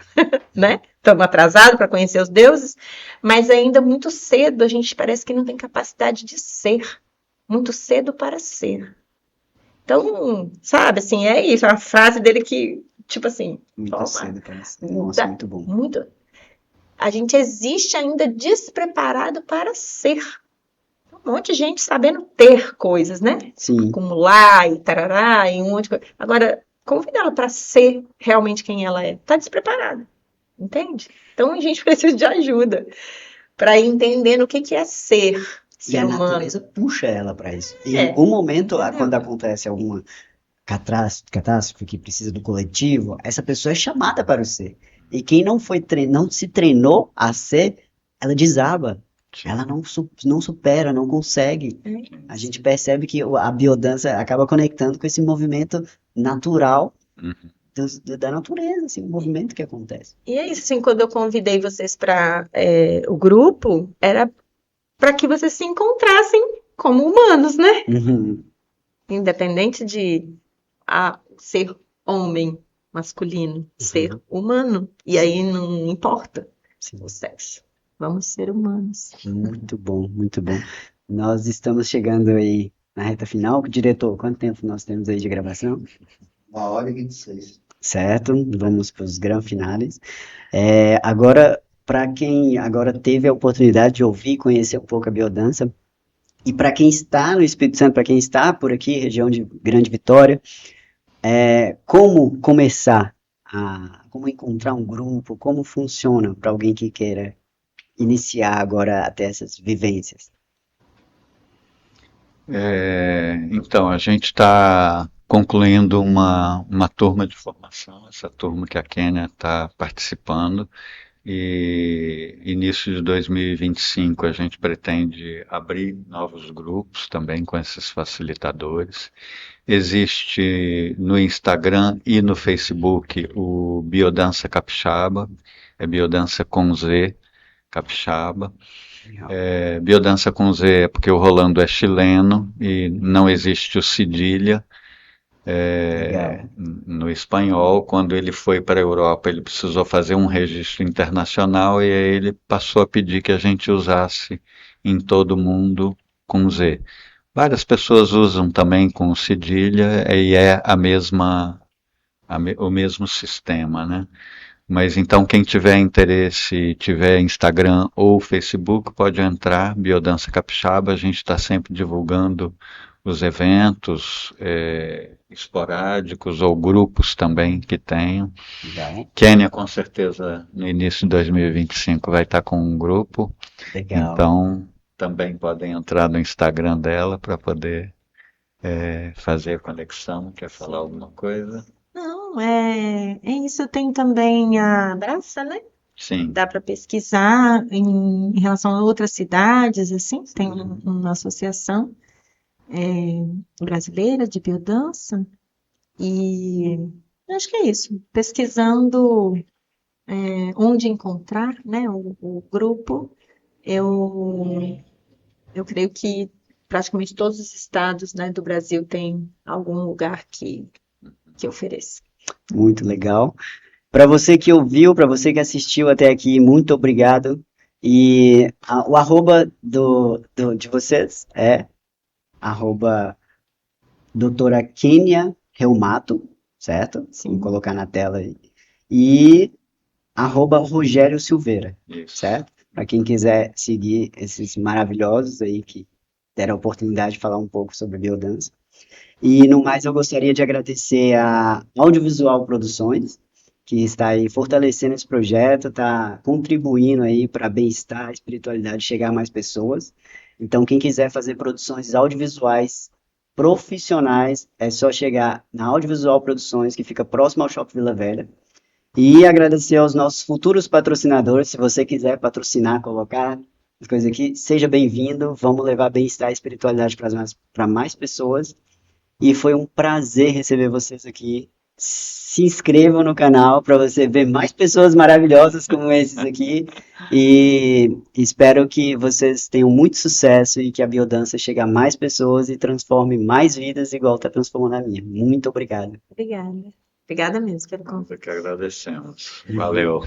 né? Estamos atrasados para conhecer os deuses, mas ainda muito cedo a gente parece que não tem capacidade de ser, muito cedo para ser. Então, sabe, assim, é isso, a frase dele que, tipo assim, Muito cedo, parece. Nossa, muito bom. muito. A gente existe ainda despreparado para ser. Um monte de gente sabendo ter coisas, né? Sim. Acumular e tarará e um monte de coisa. Agora, convida ela para ser realmente quem ela é. Tá despreparada, entende? Então a gente precisa de ajuda para ir entendendo o que é ser E a humano. natureza puxa ela para isso. Em É. algum momento, Entendeu? quando acontece alguma catástrofe que precisa do coletivo, essa pessoa é chamada para o ser. E quem não se treinou a ser, ela desaba. Ela não supera, não consegue. A gente percebe que a biodança acaba conectando com esse movimento natural da natureza, assim, o movimento que acontece. E é isso, assim, quando eu convidei vocês para o grupo, era para que vocês se encontrassem como humanos, né? Uhum. Independente de ser homem masculino, ser humano. E aí não importa o sexo. Vamos ser humanos. Muito bom, muito bom. Nós estamos chegando aí na reta final. Diretor, quanto tempo nós temos aí de gravação? 1h26. Certo, vamos para os grandes finales. Agora, para quem agora teve a oportunidade de ouvir e conhecer um pouco a biodança, e para quem está no Espírito Santo, para quem está por aqui, região de Grande Vitória, como começar, como encontrar um grupo, como funciona para alguém que queira iniciar agora até essas vivências? Então, a gente está concluindo uma turma de formação, essa turma que a Kênia está participando, e início de 2025 a gente pretende abrir novos grupos também com esses facilitadores. Existe no Instagram e no Facebook o Biodança Capixaba, é Biodança com Z, Capixaba. Biodança com Z é porque o Rolando é chileno e não existe o cedilha no espanhol. Quando ele foi para a Europa, ele precisou fazer um registro internacional e aí ele passou a pedir que a gente usasse em todo mundo com Z. Várias pessoas usam também com cedilha e é o mesmo sistema, né? Mas então quem tiver interesse, tiver Instagram ou Facebook, pode entrar, Biodança Capixaba, a gente está sempre divulgando os eventos esporádicos ou grupos também que tenham. Legal. Kênia, com certeza, no início de 2025 vai estar com um grupo. Legal. Então, também podem entrar no Instagram dela para poder fazer a conexão. Quer falar alguma coisa? Não, é isso. Tem também a Abraça, né? Sim. Dá para pesquisar em relação a outras cidades, assim. Tem uma associação brasileira de biodança. E acho que é isso. Pesquisando onde encontrar, né, o grupo, eu creio que praticamente todos os estados, né, do Brasil tem algum lugar que ofereça. Muito legal. Para você que ouviu, para você que assistiu até aqui, muito obrigado. E o arroba de vocês é arroba doutora Kênia Reumato, certo? Sim. Vou colocar na tela aí. E arroba Rogério Silveira, Isso. certo? para quem quiser seguir esses maravilhosos aí que deram a oportunidade de falar um pouco sobre biodança. E no mais, eu gostaria de agradecer a Audiovisual Produções, que está aí fortalecendo esse projeto, está contribuindo aí para bem-estar, espiritualidade chegar a mais pessoas. Então, quem quiser fazer produções audiovisuais profissionais, é só chegar na Audiovisual Produções, que fica próximo ao Shopping Vila Velha. E agradecer aos nossos futuros patrocinadores. Se você quiser patrocinar, colocar as coisas aqui, seja bem-vindo. Vamos levar bem-estar e espiritualidade para mais pessoas. E foi um prazer receber vocês aqui. Se inscrevam no canal para você ver mais pessoas maravilhosas como esses aqui. E espero que vocês tenham muito sucesso e que a biodança chegue a mais pessoas e transforme mais vidas igual está transformando a minha. Muito obrigado. Obrigada. Obrigada mesmo pelo convite. Nós é que agradecemos. Valeu.